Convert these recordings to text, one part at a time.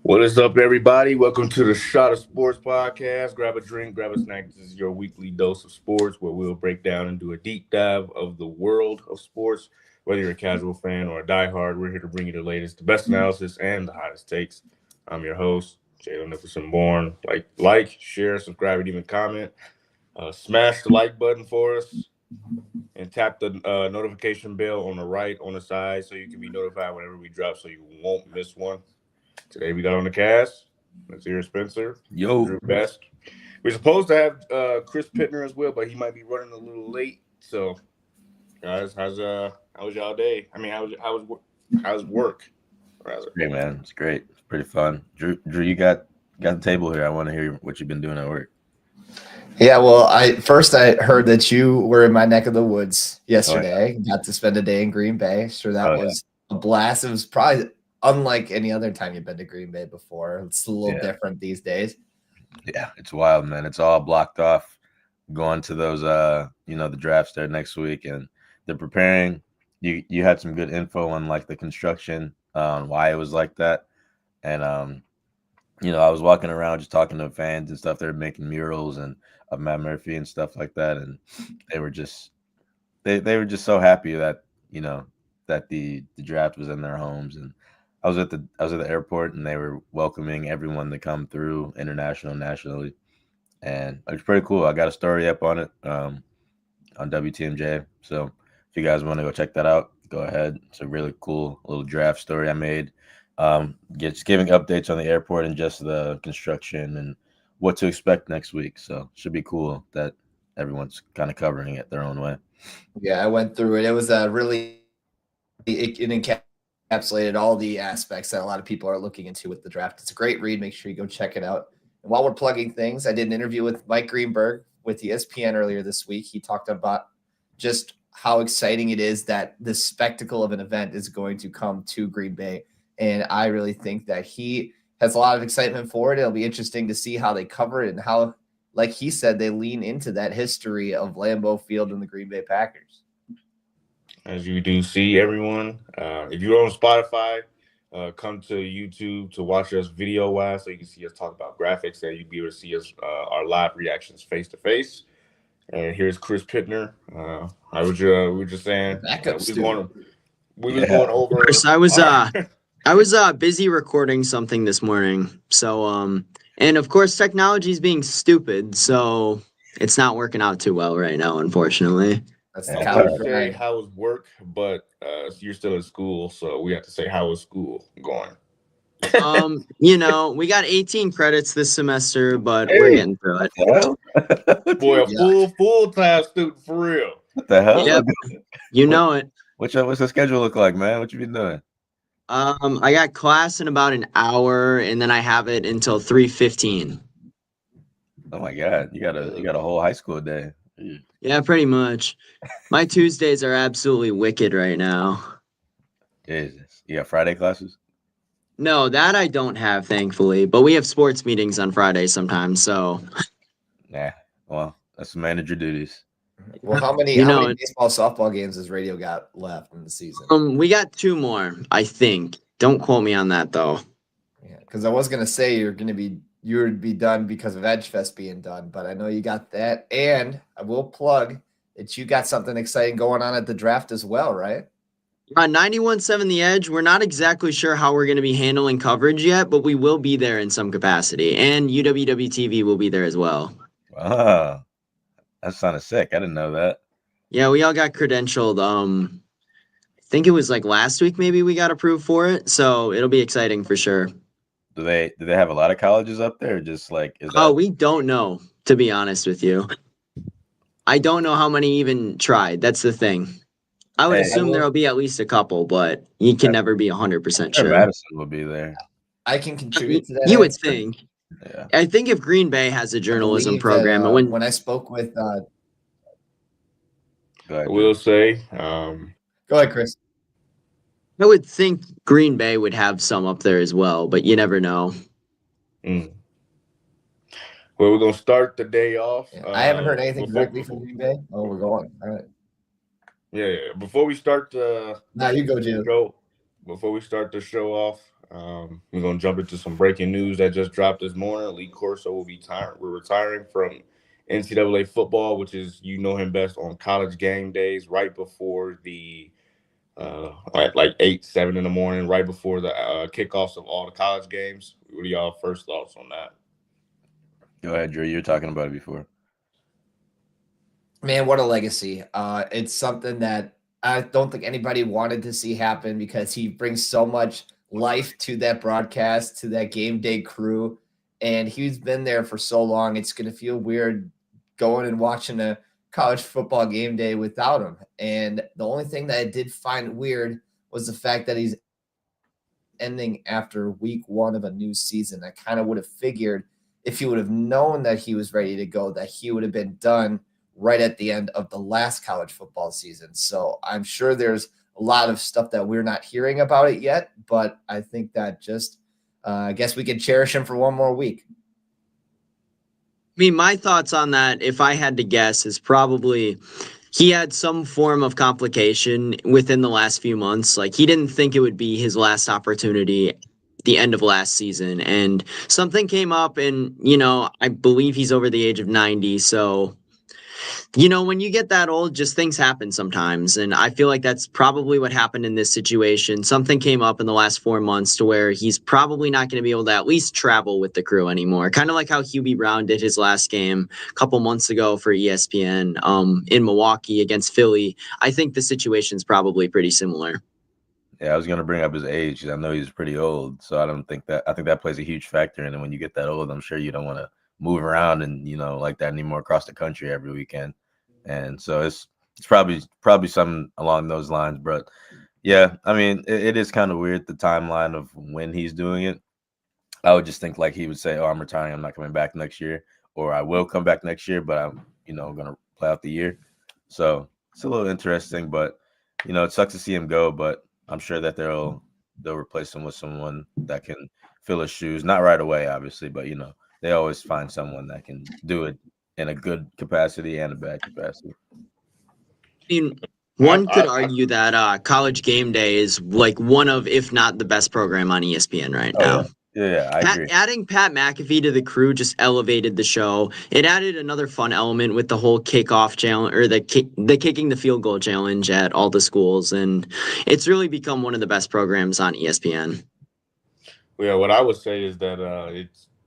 What is up, everybody? Welcome to the Shot of Sports podcast. Grab a drink, grab a snack. This is your weekly dose of sports where we'll break down and do a deep dive of the world of sports. Whether you're a casual fan or a diehard, we're here to bring you the latest, the best analysis, and the hottest takes. I'm your host, Jalen Nicholson Bourne. Share, subscribe, and even comment. Smash the like button for us and tap the notification bell on the right on the side so you can be notified whenever we drop so you won't miss one. Today we got on the cast Nazir Spencer, Yo, Drew Best. We're supposed to have Chris Pittner as well, but he might be running a little late. So, guys, how was y'all day? I mean, how's work? Rather. great man, it's great. It's pretty fun. Drew, you got the table here. I want to hear what you've been doing at work. Yeah, well, I heard that you were in my neck of the woods yesterday. Oh, yeah. Got to spend a day in Green Bay. Sure, that was a blast. It was probably unlike any other time you've been to Green Bay before. It's a little different these days. Yeah, it's wild, man. It's all blocked off. Going to those, the drafts there next week, and they're preparing. You had some good info on like the construction, why it was like that, and I was walking around just talking to fans and stuff. They're making murals and of Matt Murphy and stuff like that, and they were just they were just so happy that that the draft was in their homes. And I was at the airport, and they were welcoming everyone to come through, international, nationally, and it was pretty cool. I got a story up on it on WTMJ, so if you guys want to go check that out, go ahead. It's a really cool little draft story I made. Just giving updates on the airport and just the construction and what to expect next week. So it should be cool that everyone's kind of covering it their own way. Yeah, I went through it. It was it encapsulated all the aspects that a lot of people are looking into with the draft. It's a great read. Make sure you go check it out. And while we're plugging things, I did an interview with Mike Greenberg with ESPN earlier this week. He talked about just how exciting it is that the spectacle of an event is going to come to Green Bay. And I really think that he has a lot of excitement for it. It'll be interesting to see how they cover it and how, like he said, they lean into that history of Lambeau Field and the Green Bay Packers. As you do see, everyone, if you're on Spotify, come to YouTube to watch us video-wise so you can see us talk about graphics, and you'll be able to see us, our live reactions face-to-face. And here's Chris Pittner. We were just saying we were going over. I was busy recording something this morning. So and of course technology is being stupid, so it's not working out too well right now, unfortunately. That's the college say how was work, but you're still in school, so we have to say how was school going. We got 18 credits this semester, but we're getting through it. Boy, a full-time student for real. What the hell? Yep. You know it. What's the schedule look like, man? What you been doing? I got class in about an hour, and then I have it until 3:15. Oh my God, you got a whole high school day. Yeah, pretty much. My Tuesdays are absolutely wicked right now. Jesus, you got Friday classes? No, that I don't have, thankfully. But we have sports meetings on Fridays sometimes, so. Nah, well, that's the manager duties. Well, how many baseball, softball games has Radio got left in the season? We got 2 more, I think. Don't quote me on that, though. Yeah, because I was gonna say you would be done because of EdgeFest being done, but I know you got that, and I will plug that you got something exciting going on at the draft as well, right? 91.7 The Edge. We're not exactly sure how we're going to be handling coverage yet, but we will be there in some capacity, and UWW-TV will be there as well. Wow. That sounded sick. I didn't know that. Yeah, we all got credentialed. I think it was like last week maybe we got approved for it, so it'll be exciting for sure. Do they have a lot of colleges up there? Or just like we don't know, to be honest with you. I don't know how many even tried. That's the thing. I would assume there'll be at least a couple, but you can never be 100% sure. Madison will be there. I can contribute to that. You would think. Yeah. I think if Green Bay has a journalism program, when I spoke with, I will say, go ahead, Chris. I would think Green Bay would have some up there as well, but you never know. Well, we're gonna start the day off. Yeah, I haven't heard anything directly from Green Bay. Oh, we're going. All right. Yeah. Before we start now you go, Jim. Before we start the show off, We're gonna jump into some breaking news that just dropped this morning. Lee Corso will be we're retiring from NCAA football, which is him best on College game days, right before the at like 8, 7 in the morning, right before the kickoffs of all the college games. What are y'all first thoughts on that? Go ahead, Drew. You were talking about it before. Man, what a legacy. It's something that I don't think anybody wanted to see happen because he brings so much life to that broadcast, to that game day crew. And he's been there for so long. It's going to feel weird going and watching a college football game day without him. And the only thing that I did find weird was the fact that he's ending after week 1 of a new season. I kind of would have figured if he would have known that he was ready to go, that he would have been done right at the end of the last college football season. So I'm sure there's a lot of stuff that we're not hearing about it yet, but I think that just, I guess we could cherish him for one more week. I mean, my thoughts on that, if I had to guess, is probably he had some form of complication within the last few months. Like, he didn't think it would be his last opportunity the end of last season, and something came up, and I believe he's over the age of 90. So when you get that old, just things happen sometimes, and I feel like that's probably what happened in this situation. Something came up in the last 4 months to where he's probably not going to be able to at least travel with the crew anymore, kind of like how Hubie Brown did his last game a couple months ago for ESPN in Milwaukee against Philly. I think the situation's probably pretty similar. Yeah, I was going to bring up his age. I know he's pretty old, so I think that plays a huge factor in it. When you get that old, I'm sure you don't want to move around and like that anymore across the country every weekend. And so it's probably something along those lines. But yeah, I mean, it is kind of weird, the timeline of when he's doing it. I would just think like he would say, "Oh, I'm retiring. I'm not coming back next year," or "I will come back next year, but I'm going to play out the year." So it's a little interesting, but it sucks to see him go. But I'm sure that they'll replace him with someone that can fill his shoes. Not right away, obviously, but they always find someone that can do it in a good capacity and a bad capacity. I mean, one could argue that College Game Day is like one of, if not the best program on ESPN right now. Yeah, I agree. Adding Pat McAfee to the crew just elevated the show. It added another fun element with the whole kickoff challenge, or the kicking the field goal challenge at all the schools, and it's really become one of the best programs on ESPN. Yeah, what I would say is that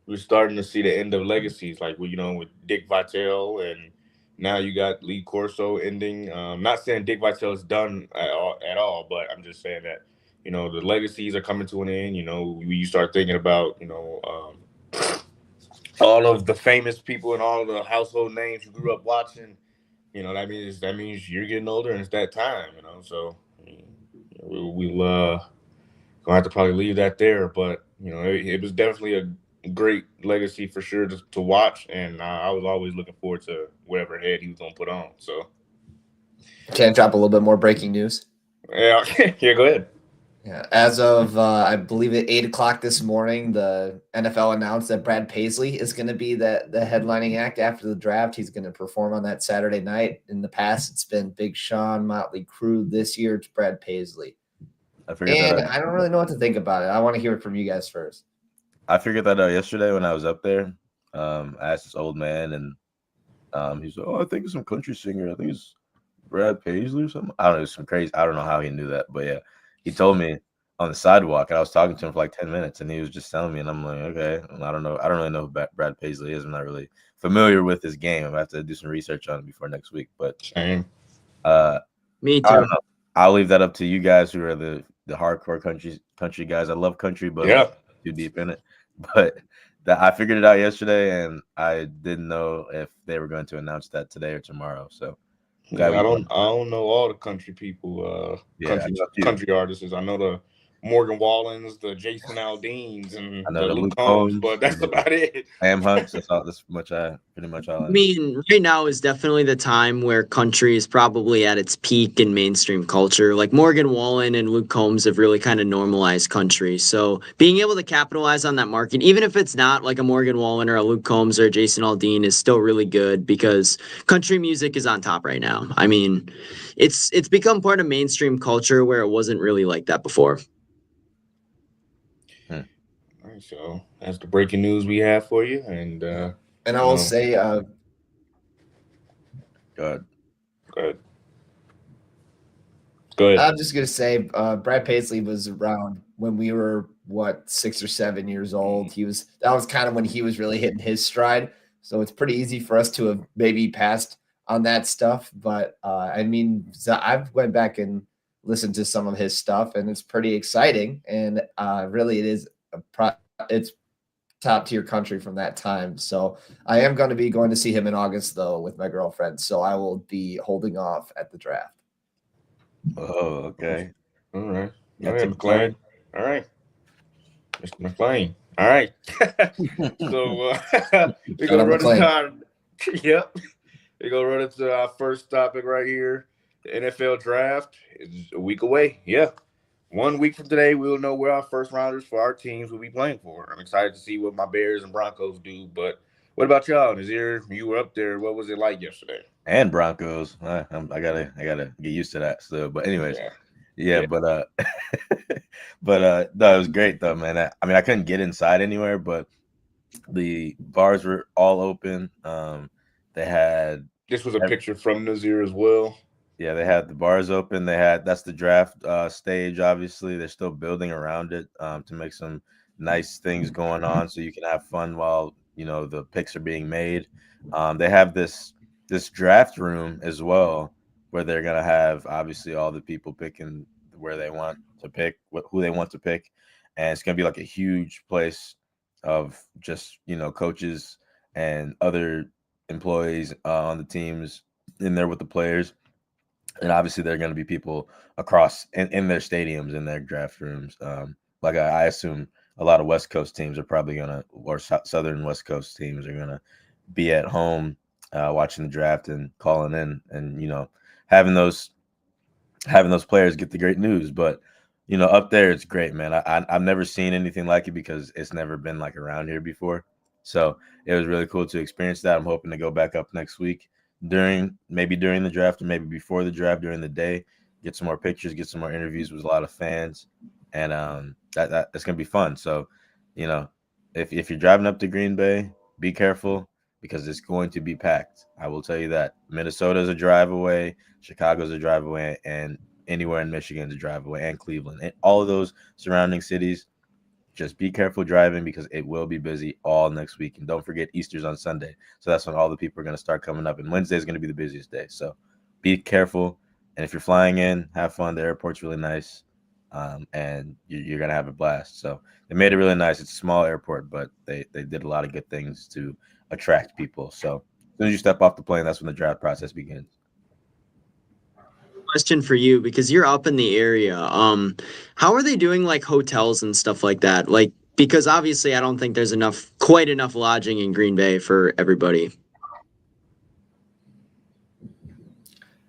we're starting to see the end of legacies, like with Dick Vitale, and now you got Lee Corso ending. Not saying Dick Vitale is done at all, but I'm just saying that the legacies are coming to an end. You start thinking about all of the famous people and all of the household names you grew up watching. That means you're getting older and it's that time. So we'll gonna have to probably leave that there, but it was definitely a great legacy for sure to watch, and I was always looking forward to whatever head he was gonna put on. So, can I drop a little bit more breaking news? Yeah, go ahead. Yeah, as of I believe at 8:00 this morning, the NFL announced that Brad Paisley is going to be the headlining act after the draft. He's going to perform on that Saturday night. In the past, it's been Big Sean, Motley Crue. This year, it's Brad Paisley. I don't really know what to think about it. I want to hear it from you guys first. I figured that out yesterday when I was up there. I asked this old man, and he's like, "Oh, I think it's some country singer. I think it's Brad Paisley or something." I don't know, some crazy. I don't know how he knew that, but yeah, he told me on the sidewalk, and I was talking to him for like 10 minutes, and he was just telling me, and I'm like, okay, I don't know. I don't really know who Brad Paisley is. I'm not really familiar with his game. I'm gonna have to do some research on it before next week. But same. Me too. I don't know. I'll leave that up to you guys who are the hardcore country guys. I love country, but yeah, too deep in it. But I figured it out yesterday, and I didn't know if they were going to announce that today or tomorrow. So I don't know all the country people, country artists. I know the Morgan Wallens, the Jason Aldeans, and I know the Luke Combs, but that's about it. Sam Hunks. That's pretty much all. I mean, right now is definitely the time where country is probably at its peak in mainstream culture. Like Morgan Wallen and Luke Combs have really kind of normalized country. So being able to capitalize on that market, even if it's not like a Morgan Wallen or a Luke Combs or a Jason Aldean, is still really good because country music is on top right now. I mean, it's become part of mainstream culture where it wasn't really like that before. Hmm. All right, so that's the breaking news we have for you. And And I will say, Go ahead. go ahead. Go ahead. I'm just gonna say, Brad Paisley was around when we were 6 or 7 years old. That was kind of when he was really hitting his stride. So it's pretty easy for us to have maybe passed on that stuff. But I mean, I've went back and listened to some of his stuff, and it's pretty exciting. And really, it's top tier country from that time. So I am going to be going to see him in August though with my girlfriend. So I will be holding off at the draft. Oh, okay. All right. Yeah, All right, take McLean. All right. Mr. McLean. All right. So we're Shout going to out run McLean. into our, yep. We're going to run into our first topic right here. The NFL draft is a week away. Yeah. 1 week from today, we'll know where our first rounders for our teams will be playing for. I'm excited to see what my Bears and Broncos do. But what about y'all? Nazir, you were up there. What was it like yesterday? And Broncos. I gotta get used to that still. But anyways, yeah. But but no, it was great though, man. I mean, I couldn't get inside anywhere, but the bars were all open. They had This was a picture from Nazir as well. Yeah, they had the bars open. That's the draft stage. Obviously, they're still building around it to make some nice things going on, so you can have fun while the picks are being made. They have this draft room as well, where they're gonna have obviously all the people picking where they want to pick, who they want to pick, and it's gonna be like a huge place of just coaches and other employees on the teams in there with the players. And obviously, there are going to be people across in their stadiums, in their draft rooms. Like I assume a lot of West Coast teams are probably going to, or Southern West Coast teams are going to be at home watching the draft and calling in, and having those players get the great news. But up there, it's great, man. I've never seen anything like it because it's never been like around here before. So it was really cool to experience that. I'm hoping to go back up next week during the draft or maybe before the draft during the day, get some more pictures, get some more interviews with a lot of fans, and that's gonna be fun. So if you're driving up to Green Bay, be careful because it's going to be packed. I will tell you that. Minnesota's a drive away, Chicago's a drive away, and anywhere in Michigan is a drive away, and Cleveland, and all of those surrounding cities. Just be careful driving because it will be busy all next week. And don't forget, Easter's on Sunday. So that's when all the people are going to start coming up. And Wednesday is going to be the busiest day. So be careful. And if you're flying in, have fun. The airport's really nice. And you're going to have a blast. So they made it really nice. It's a small airport, but they did a lot of good things to attract people. So as soon as you step off the plane, that's when the draft process begins. Question for you, because you're up in the area. How are they doing like hotels and stuff like that? Like, because obviously I don't think there's quite enough lodging in Green Bay for everybody.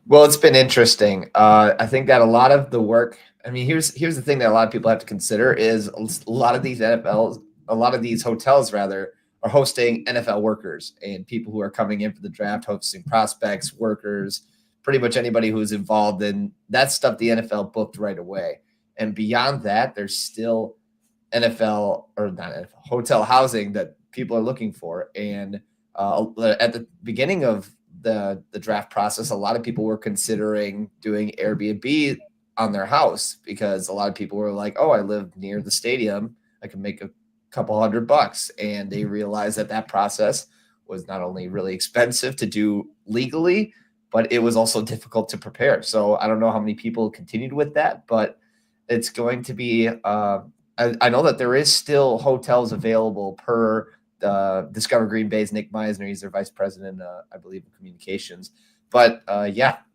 Well, it's been interesting. I think that a lot of the work, I mean, here's the thing that a lot of people have to consider is a lot of these hotels rather are hosting NFL workers and people who are coming in for the draft, hosting prospects, workers, pretty much anybody who's involved in that stuff. The NFL booked right away. And beyond that, there's still hotel housing that people are looking for. And at the beginning of the draft process, a lot of people were considering doing Airbnb on their house because a lot of people were like, oh, I live near the stadium. I can make a couple $100. And they realized that process was not only really expensive to do legally, but it was also difficult to prepare. So I don't know how many people continued with that, but it's going to be, I know that there is still hotels available per Discover Green Bay's Nick Meisner. He's their vice president, I believe, of communications. But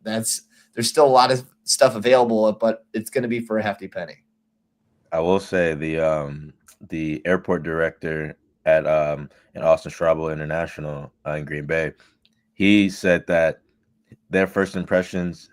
there's still a lot of stuff available, but it's going to be for a hefty penny. I will say the airport director at in Austin Straubel International in Green Bay, he said that their first impressions,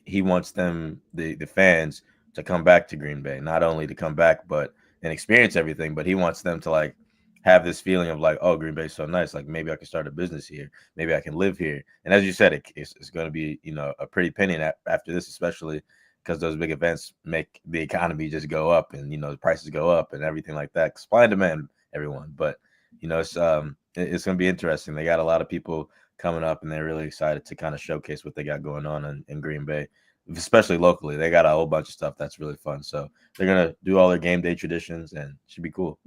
he wants them, the fans, to come back to Green Bay, not only to come back but and experience everything, but he wants them to like have this feeling of like, oh, Green Bay's so nice, like maybe I can start a business here, maybe I can live here. And as you said, it's going to be a pretty penny after this, especially because those big events make the economy just go up, and the prices go up and everything like that. Supply and demand, everyone. But it's going to be interesting. They got a lot of people coming up, and they're really excited to kind of showcase what they got going on in Green Bay, especially locally. They got a whole bunch of stuff that's really fun. So they're gonna do all their game day traditions, and it should be cool.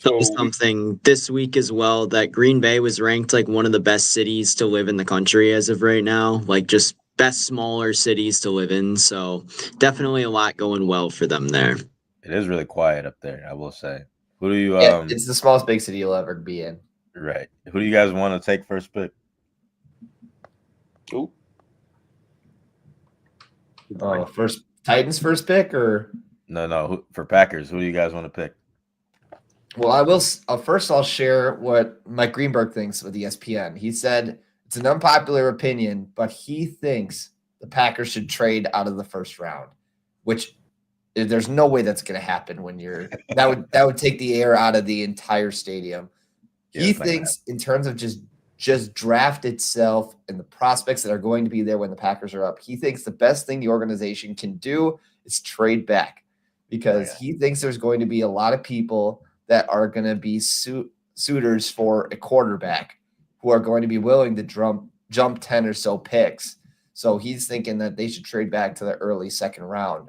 So something this week as well that Green Bay was ranked like one of the best cities to live in the country as of right now, like just best smaller cities to live in. So definitely a lot going well for them there. It is really quiet up there, I will say. Who do you it's the smallest big city you'll ever be in. Right. Who do you guys want to take first pick? Ooh. First Titans first pick or No. For Packers, who do you guys want to pick? Well, I'll share what Mike Greenberg thinks with ESPN. He said it's an unpopular opinion, but he thinks the Packers should trade out of the first round, which there's no way that's going to happen when that would take the air out of the entire stadium. He thinks in terms of just draft itself and the prospects that are going to be there when the Packers are up, he thinks the best thing the organization can do is trade back because he thinks there's going to be a lot of people that are going to be suitors for a quarterback who are going to be willing to jump 10 or so picks. So he's thinking that they should trade back to the early second round.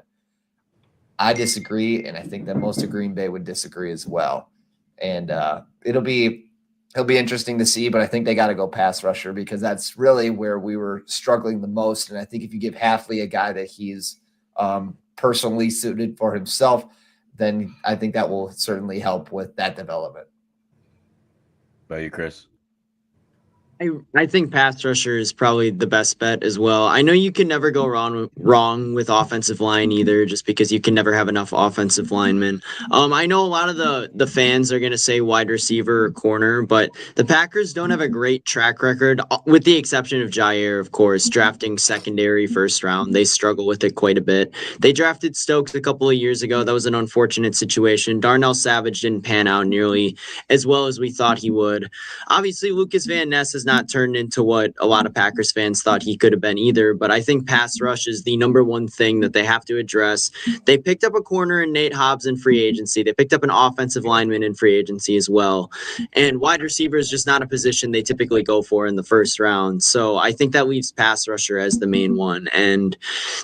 I disagree, and I think that most of Green Bay would disagree as well. And it'll be interesting to see, but I think they got to go pass rusher because that's really where we were struggling the most. And I think if you give Hafley a guy that he's personally suited for himself, then I think that will certainly help with that development. About you, Chris? I think pass rusher is probably the best bet as well. I know you can never go wrong with offensive line either, just because you can never have enough offensive linemen. I know a lot of the fans are going to say wide receiver or corner, but the Packers don't have a great track record, with the exception of Jair, of course, drafting secondary first round. They struggle with it quite a bit. They drafted Stokes a couple of years ago. That was an unfortunate situation. Darnell Savage didn't pan out nearly as well as we thought he would. Obviously, Lucas Van Ness has not turned into what a lot of Packers fans thought he could have been either, but I think pass rush is the number one thing that they have to address. They picked up a corner in Nate Hobbs in free agency. They picked up an offensive lineman in free agency as well. And wide receiver is just not a position they typically go for in the first round. So I think that leaves pass rusher as the main one. And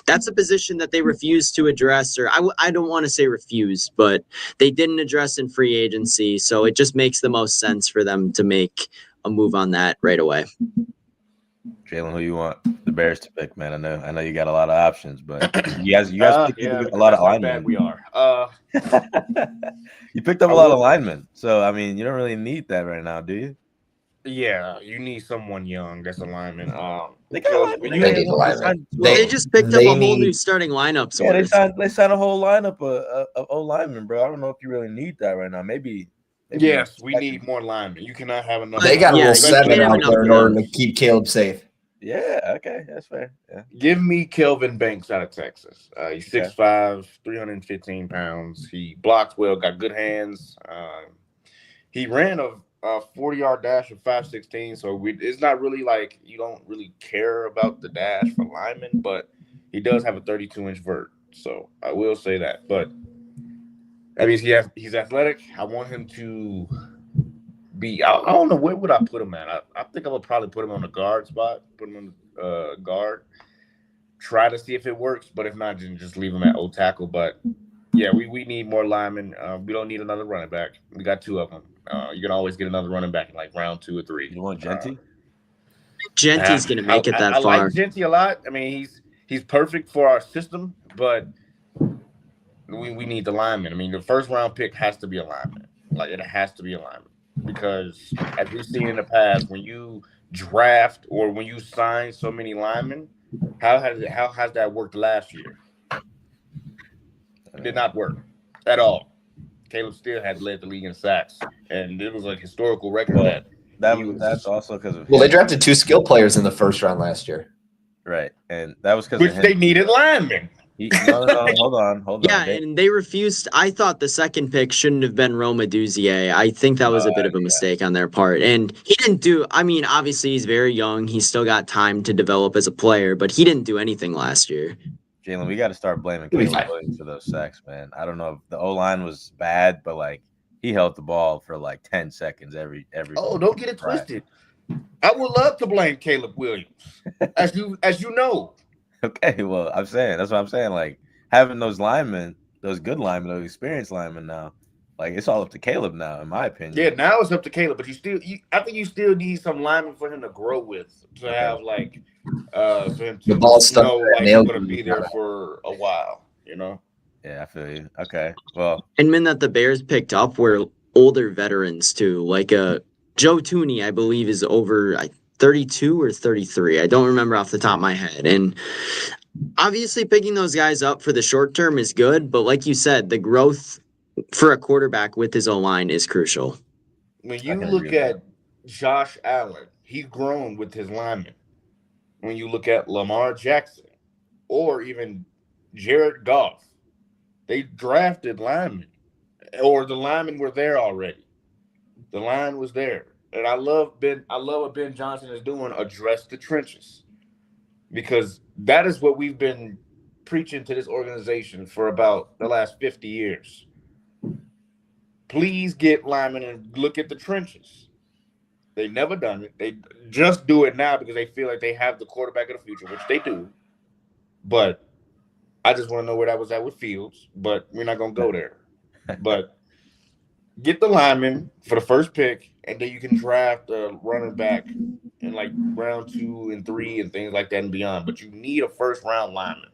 that's a position that they refuse to address, or I don't want to say refused, but they didn't address in free agency. So it just makes the most sense for them to make a move on that right away. Jalen, who you want the Bears to pick, man? I know you got a lot of options, but you guys picked a lot of linemen. We are. You picked up a lot of linemen, so I mean, you don't really need that right now, do you? Yeah, you need someone young that's a lineman. They just picked up a whole new starting lineup. Yeah, they signed a whole lineup of O linemen, bro. I don't know if you really need that right now. Maybe yes, we need more linemen. You cannot have enough. They got a little 7 out there in order to keep Caleb safe. Yeah, okay, that's fair. Yeah. Give me Kelvin Banks out of Texas. He's 6'5", 315 pounds. He blocks well, got good hands. He ran a 40-yard dash of 5.16, so it's not really like you don't really care about the dash for linemen, but he does have a 32-inch vert, so I will say that. But I mean, he's athletic. I want him to be. I don't know where would I put him at. I think I would probably put him on the guard spot. Put him on guard. Try to see if it works, but if not, just leave him at O tackle. But yeah, we need more linemen. We don't need another running back. We got 2 of them. You can always get another running back in like round 2 or 3. You want Genty? Genty's going to make it that far. I like Genty a lot. I mean, he's perfect for our system, but we need the lineman. I mean, the first round pick has to be a lineman. Like, it has to be a lineman because, as we've seen in the past, when you draft or when you sign so many linemen, how has that worked last year? It did not work at all. Caleb still had led the league in sacks, and it was a historical record. That's also because of they drafted 2 skill players in the first round last year, right? And that was because they needed linemen. No, hold on. Yeah, and they refused. I thought the second pick shouldn't have been Roma Duzier. I think that was a bit of a mistake on their part. And he didn't do, I mean, obviously he's very young. He's still got time to develop as a player, but he didn't do anything last year. Jalen, we got to start blaming He'll be Caleb fine. Williams for those sacks, man. I don't know if the O-line was bad, but like he held the ball for like 10 seconds every. Oh, don't get it twisted. I would love to blame Caleb Williams, as you know. Okay, well, that's what I'm saying. Like having those linemen, those good linemen, those experienced linemen now, like it's all up to Caleb now, in my opinion. Yeah, now it's up to Caleb, but I think you still need some linemen for him to grow with, to have like for him to The ball stuck know to that like he's nail gonna gun. be there for a while, you know. Yeah, I feel you. Okay, well, And men that the Bears picked up were older veterans too. Like Joe Tooney, I believe, is over 32 or 33. I don't remember off the top of my head. And obviously picking those guys up for the short term is good, but like you said, the growth for a quarterback with his O-line is crucial. When I you can look agree with at Josh Allen, he's grown with his linemen. When you look at Lamar Jackson or even Jared Goff, they drafted linemen, or the linemen were there already. The line was there. And I love what Ben Johnson is doing, address the trenches. Because that is what we've been preaching to this organization for about the last 50 years. Please get linemen and look at the trenches. They've never done it. They just do it now because they feel like they have the quarterback of the future, which they do. But I just want to know where that was at with Fields, but we're not going to go there. But get the lineman for the first pick, and then you can draft a running back in like round 2 and 3 and things like that and beyond. But you need a first round lineman,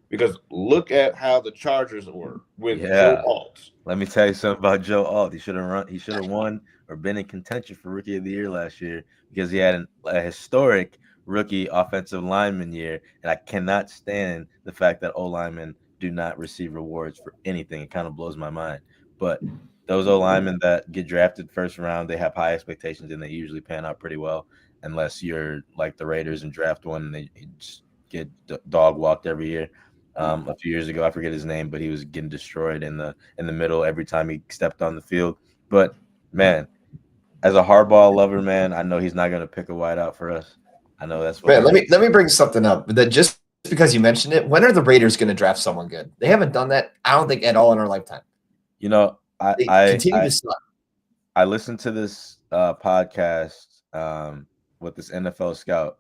because look at how the Chargers were with Joe Alt. let me tell you something about Joe Alt. He should have won or been in contention for Rookie of the Year last year because he had a historic rookie offensive lineman year, and I cannot stand the fact that O linemen do not receive rewards for anything. It kind of blows my mind. But those O linemen that get drafted first round, they have high expectations and they usually pan out pretty well, unless you're like the Raiders and draft one and they just get dog walked every year. A few years ago, I forget his name, but he was getting destroyed in the middle every time he stepped on the field. But man, as a hardball lover, man, I know he's not going to pick a wideout for us. I know that's what. Man, let me bring something up. That just because you mentioned it, when are the Raiders going to draft someone good? They haven't done that, I don't think, at all in our lifetime. You know, They I continue to suck. I listened to this podcast with this NFL scout,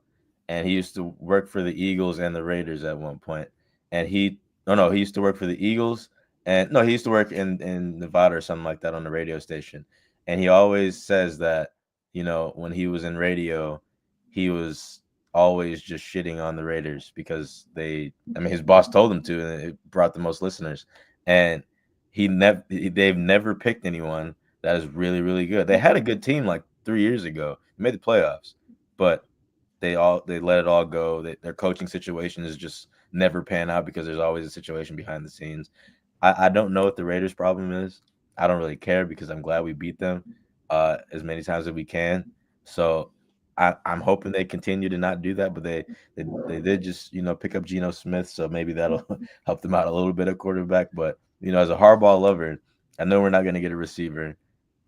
and he used to work for the Eagles and the Raiders at one point. And he used to work for the Eagles, and he used to work in Nevada or something like that on the radio station. And he always says that, when he was in radio, he was always just shitting on the Raiders because his boss told him to, and it brought the most listeners. And they've never picked anyone that is really, really good. They had a good team like 3 years ago, made the playoffs, but they let it all go. Their coaching situation is just never pan out because there's always a situation behind the scenes. I don't know what the Raiders' problem is. I don't really care because I'm glad we beat them as many times as we can. So I'm hoping they continue to not do that, but they did just pick up Geno Smith, so maybe that'll help them out a little bit at quarterback. But as a hardball lover, I know we're not going to get a receiver.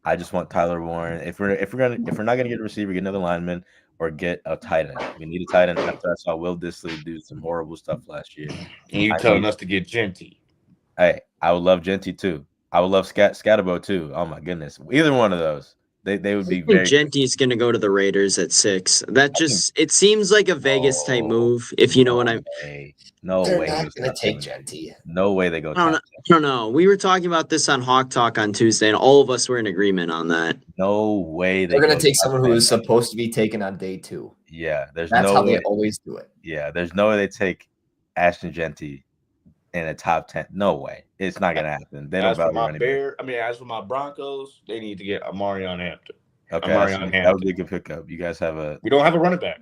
I just want Tyler Warren. If we're not going to get a receiver, get another lineman or get a tight end. We need a tight end. After I saw Will Dissly do some horrible stuff last year, and you telling us to get Genty. Hey, I would love Genty too. I would love Scatabo too. Oh my goodness, either one of those. They would be very. Genty's going to go to the Raiders at 6. It seems like a Vegas type move, if you know what I mean. No They're way. not going to take Genty. No way they go. I don't know. We were talking about this on Hawk Talk on Tuesday, and all of us were in agreement on that. No way they're going to take someone who is supposed to be taken on day 2. Yeah, that's how they always do it. Yeah, there's no way they take Ashton Genty in a top 10. No way. It's not gonna happen. They don't value anybody. As for my Broncos, they need to get Amarion Hampton. Okay, that would be a good pickup. You guys have we don't have a running back.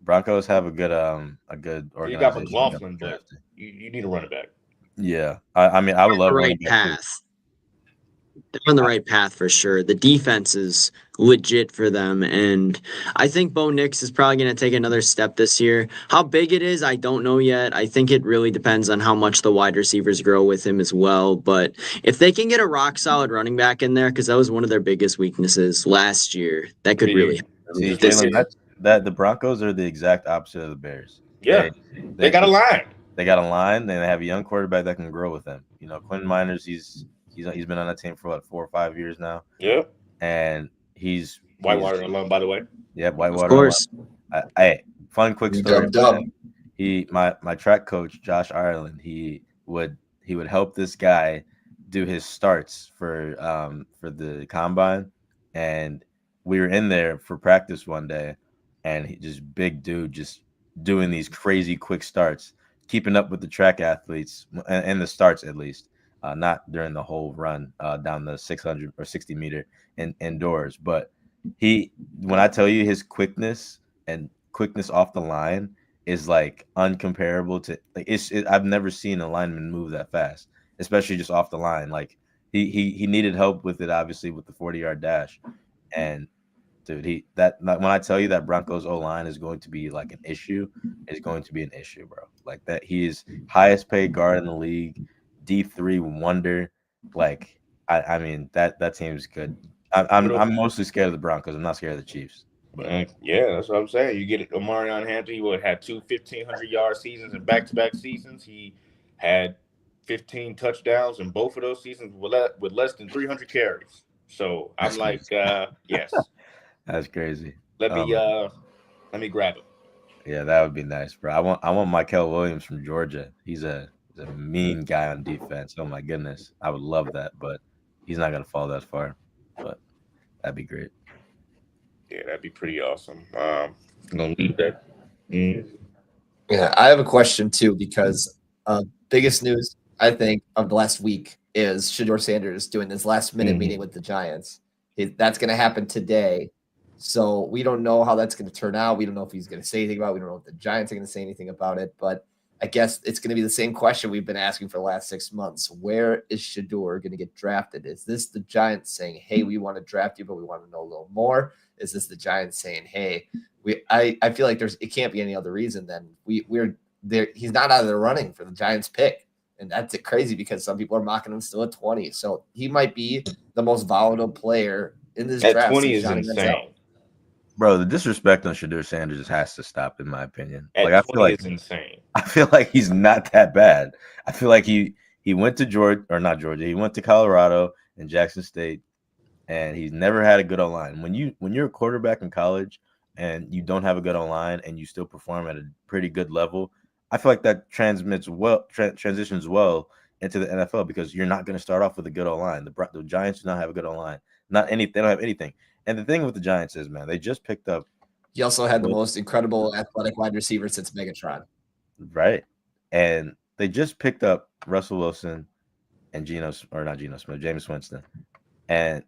Broncos have a good organization. You got McLaughlin, but you need a running back. Yeah. I would love the right path. they're on the right path for sure. The defense is legit for them, and I think Bo Nix is probably going to take another step this year. How big it is, I don't know yet. I think it really depends on how much the wide receivers grow with him as well. But if they can get a rock solid running back in there, because that was one of their biggest weaknesses last year, that could really help them See, this Jalen, year. that the Broncos are the exact opposite of the Bears. Yeah, they got a line. They got a line, and they have a young quarterback that can grow with them. You know, Quentin Miners, he's been on that team for what 4 or 5 years now, Yeah, and he's Whitewater alum, by the way. Yep, Whitewater. Of course. Fun quick story. Dub. My track coach Josh Ireland, he would help this guy do his starts for the combine, and we were in there for practice one day, and he just big dude just doing these crazy quick starts, keeping up with the track athletes and the starts at least, not during the whole run down the 600 or 60 meter indoors, but when I tell you his quickness and quickness off the line is like uncomparable to like I've never seen a lineman move that fast, especially just off the line. Like he needed help with it, obviously, with the 40-yard dash. And dude, when I tell you that Broncos O-line is going to be like an issue, it's going to be an issue, bro. Like that, he is highest paid guard in the league, D3 wonder. Like I mean that team's good. I'm mostly scared of the Broncos. I'm not scared of the Chiefs. But yeah, that's what I'm saying. You get Omarion Hampton. He would have 2 1,500-yard seasons in back-to-back seasons. He had 15 touchdowns in both of those seasons with less than 300 carries. So I'm like, yes. That's crazy. Let me grab him. Yeah, that would be nice, bro. I want Michael Williams from Georgia. He's a mean guy on defense. Oh my goodness, I would love that, but he's not gonna fall that far. But that'd be great. Yeah, that'd be pretty awesome. I'm gonna leave that. Yeah, I have a question too, because biggest news I think of the last week is Shedeur Sanders doing this last minute meeting with the Giants. That's going to happen today. So we don't know how that's going to turn out. We don't know if he's going to say anything about it. We don't know if the Giants are going to say anything about it. But I guess it's going to be the same question we've been asking for the last 6 months. Where is Shedeur going to get drafted? Is this the Giants saying, hey, we want to draft you, but we want to know a little more? Is this the Giants saying, hey, I feel like it can't be any other reason than we're there. He's not out of the running for the Giants pick. And that's crazy because some people are mocking him still at 20. So he might be the most volatile player in this draft. At 20 is insane. Bro, the disrespect on Shedeur Sanders has to stop, in my opinion. At I 20 feel like is insane. I feel like he's not that bad. I feel like he went to Georgia, or not Georgia. He went to Colorado and Jackson State, and he's never had a good O-line. When you're a quarterback in college and you don't have a good O-line and you still perform at a pretty good level, I feel like that transitions well into the NFL because you're not going to start off with a good O-line. The Giants do not have a good O-line. They don't have anything. And the thing with the Giants is, man, they just picked up. He also had the most incredible athletic wide receiver since Megatron. Right. And they just picked up Russell Wilson and Jameis Winston. And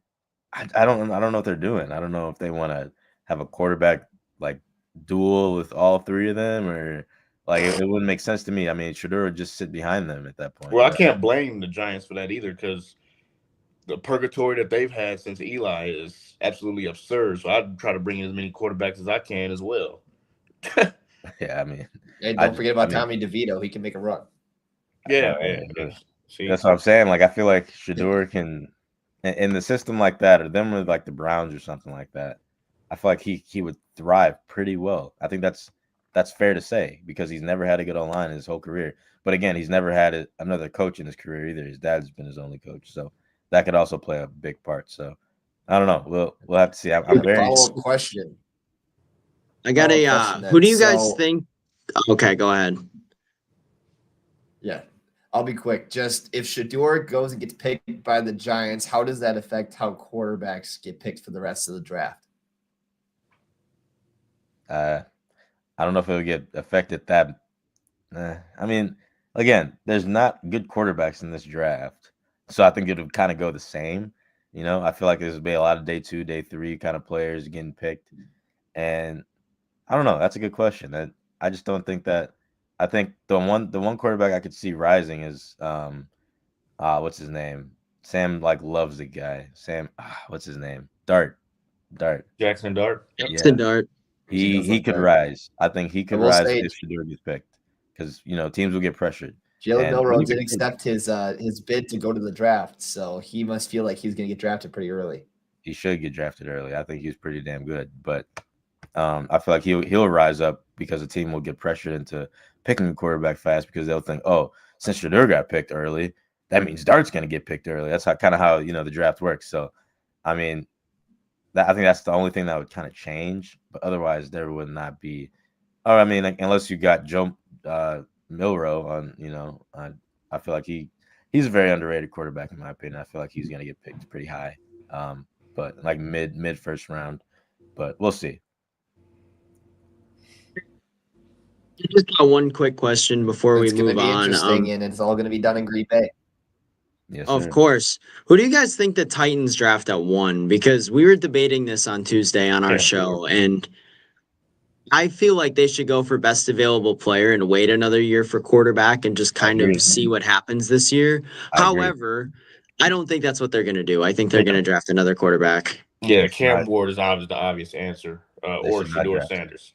I don't know what they're doing. I don't know if they want to have a quarterback like duel with all three of them, or like it wouldn't make sense to me. I mean, Shedeur would just sit behind them at that point. Well, I can't blame the Giants for that either because the purgatory that they've had since Eli is absolutely absurd. So I'd try to bring in as many quarterbacks as I can as well. Yeah, I mean, and don't forget about Tommy DeVito. He can make a run. Yeah. See, that's what I'm saying. Like, I feel like Shedeur can, in the system like that, or them with like the Browns or something like that. I feel like he would thrive pretty well. I think that's fair to say because he's never had a good O-line his whole career. But again, he's never had another coach in his career either. His dad's been his only coach, so that could also play a big part. So I don't know. We'll have to see. I'm very follow-up question. I got who do you guys think? Okay, go ahead. Yeah, I'll be quick. Just if Shedeur goes and gets picked by the Giants, how does that affect how quarterbacks get picked for the rest of the draft? I don't know if it would get affected that. I mean, again, there's not good quarterbacks in this draft, so I think it would kind of go the same. You know, I feel like there's be a lot of day 2, day 3 kind of players getting picked, and I don't know. That's a good question. I just don't think that. I think the one quarterback I could see rising is what's his name? Sam like loves the guy. Sam, what's his name? Dart. Jackson Dart. Yep. Yeah. Dart. He does He look could Dart. rise. I think he could will rise say- if Shedeur gets picked because teams will get pressured. Jalen And Milroe when you did get- accept his bid to go to the draft, so he must feel like he's going to get drafted pretty early. He should get drafted early. I think he's pretty damn good, but I feel like he'll rise up because the team will get pressured into picking a quarterback fast because they'll think, oh, since Shedeur got picked early, that means Dart's going to get picked early. That's kind of how the draft works. So, I mean, I think that's the only thing that would kind of change, but otherwise there would not be. Or I mean, unless you got Joe Milroe on, I feel like he's a very underrated quarterback in my opinion. I feel like he's going to get picked pretty high, but like mid first round. But we'll see. Just got one quick question before It's we going to move be on. interesting, and it's all going to be done in Green Bay. Yes, Of sir. course. Who do you guys think the Titans draft at 1? Because we were debating this on Tuesday on our Yeah. show, and I feel like they should go for best available player and wait another year for quarterback and just kind agree. of see what happens this year. I agree. However, I don't think that's what they're going to do. I think they're Yeah. going to draft another quarterback. Yeah, It's Cam not- Ward is the obvious answer, They or should not Shedeur draft him. Sanders.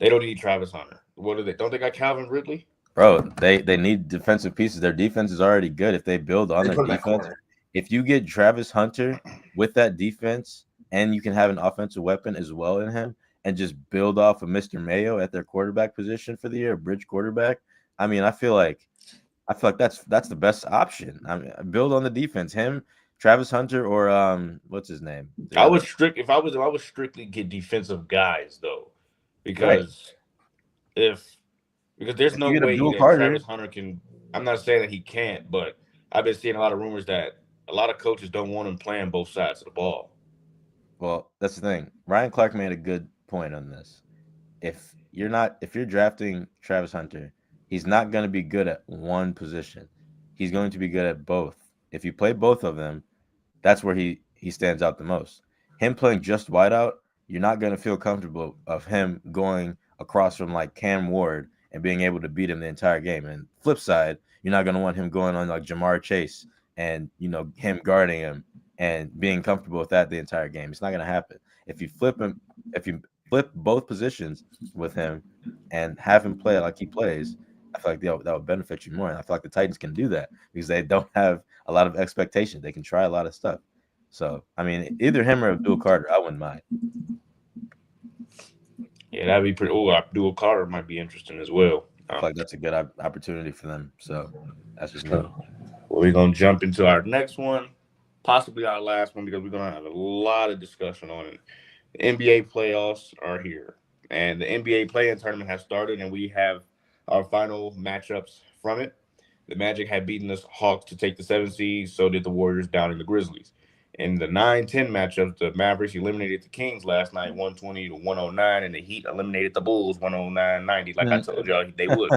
They don't need Travis Hunter. What do they? Don't they got Calvin Ridley? Bro, they need defensive pieces. Their defense is already good. If they build on They their put him at defense, corner. if you get Travis Hunter with that defense and you can have an offensive weapon as well in him and just build off of Mr. Mayo at their quarterback position for the year, bridge quarterback. I mean, I feel like that's the best option. I mean, build on the defense. Him, Travis Hunter, or what's his name? I would if I was strictly get defensive guys though, because because there's If no you get way Abdul that Carter- Travis Hunter can. I'm not saying that he can't, but I've been seeing a lot of rumors that a lot of coaches don't want him playing both sides of the ball. Well, that's the thing. Ryan Clark made a good point on this. If you're drafting Travis Hunter, he's not going to be good at one position. He's going to be good at both. If you play both of them, that's where he stands out the most. Him playing just wideout, you're not going to feel comfortable of him going across from like Cam Ward and being able to beat him the entire game. And flip side, you're not going to want him going on like Jamar Chase and him guarding him and being comfortable with that the entire game. It's not going to happen. If you flip both positions with him and have him play like he plays, I feel like that would benefit you more. And I feel like the Titans can do that because they don't have a lot of expectations. They can try a lot of stuff. So, I mean, either him or Abdul Carter, I wouldn't mind. Yeah, that'd be pretty. Oh, Abdul Carter might be interesting as well. I feel like that's a good opportunity for them. So that's just me. Well, we're gonna jump into our next one, possibly our last one, because we're gonna have a lot of discussion on it. The NBA playoffs are here, and the NBA play-in tournament has started, and we have our final matchups from it. The Magic had beaten the Hawks to take the 7 seed, so did the Warriors down in the Grizzlies. In the 9-10 matchups, the Mavericks eliminated the Kings last night, 120-109, and the Heat eliminated the Bulls, 109-90, like I told y'all they would.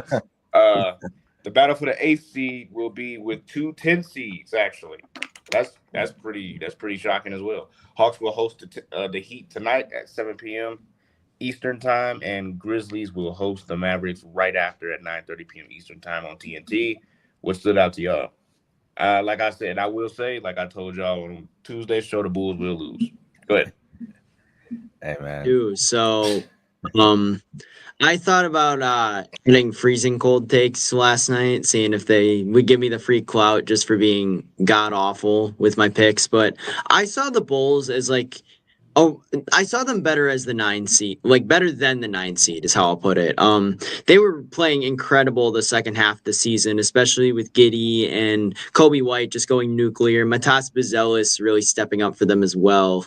The battle for the 8th seed will be with 2 10 seeds, actually. That's pretty shocking as well. Hawks will host the Heat tonight at 7 p.m. Eastern time, and Grizzlies will host the Mavericks right after at 9:30 p.m. Eastern time on TNT. What stood out to y'all? Like I said, I will say, like I told y'all on Tuesday's show, the Bulls will lose. Go ahead. Hey, man. Dude, so I thought about hitting freezing cold takes last night, seeing if they would give me the free clout just for being god awful with my picks. But I saw the Bulls as I saw them better as the 9 seed, like better than the 9 seed is how I'll put it. They were playing incredible the second half of the season, especially with Giddey and Kobe White just going nuclear. Matas Buzelis really stepping up for them as well.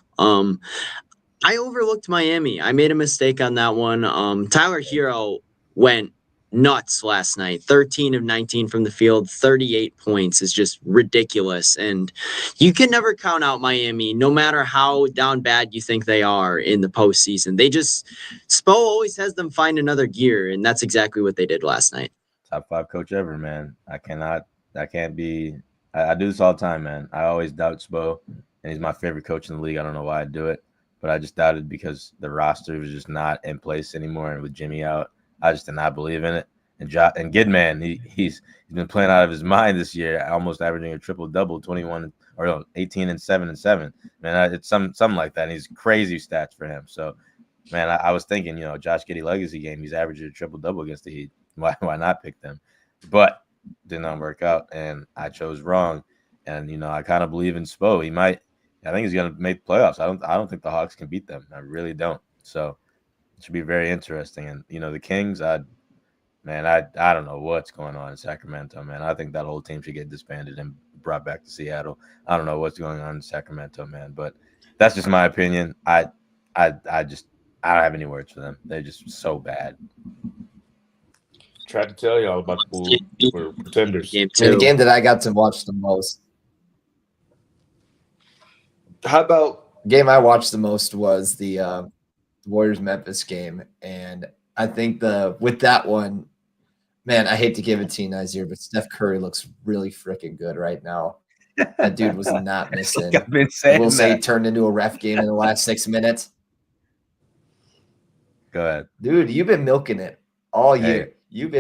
I overlooked Miami. I made a mistake on that one. Tyler Hero went nuts last night. 13 of 19 from the field, 38 points is just ridiculous. And you can never count out Miami, no matter how down bad you think they are in the postseason. Spo always has them find another gear, and that's exactly what they did last night. Top 5 coach ever, man. I do this all the time, man. I always doubt Spo, and he's my favorite coach in the league. I don't know why I do it, but I just doubted because the roster was just not in place anymore. And with Jimmy out, I just did not believe in it. And Gidman, he's been playing out of his mind this year, almost averaging a triple double, 21 or no, 18 and 7 and 7. Man, it's something like that. And he's crazy stats for him. So, man, I was thinking, Josh Giddey legacy game, he's averaging a triple double against the Heat. Why not pick them? But did not work out, and I chose wrong. And I kind of believe in Spo. I think he's gonna make playoffs. I don't think the Hawks can beat them. I really don't. So it should be very interesting. And the Kings, I don't know what's going on in Sacramento, man. I think that whole team should get disbanded and brought back to Seattle. I don't know what's going on in Sacramento, man. But that's just my opinion. I don't have any words for them. They're just so bad. Tried to tell y'all about the Bulls for pretenders. Game The two. game that I got to watch the most. How about Game I watched the most was the Warriors Memphis game, and I think with that one, man, I hate to give it to you, Nazir, but Steph Curry looks really freaking good right now. That dude was not missing. I've been I saying will say that. it turned into a ref game in the last 6 minutes. Go ahead. Dude, you've been milking it all Hey. year. You've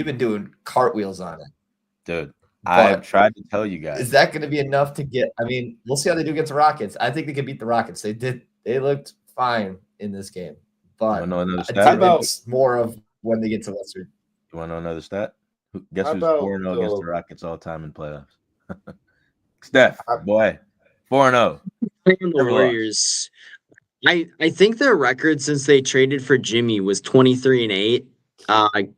been doing cartwheels on it. Dude, But I've tried to tell you guys. is that going to be enough to get? I mean, we'll see how they do against the Rockets. I think they can beat the Rockets. They looked fine in this game, but You wanna know another I stat? think How about- it's more of when they get to lesser. You want to know another stat? Guess How who's about 4-0 against the- the Rockets all time in playoffs? Steph, I- boy, 4-0. The Never lost. Warriors. I think their record since they traded for Jimmy was 23-8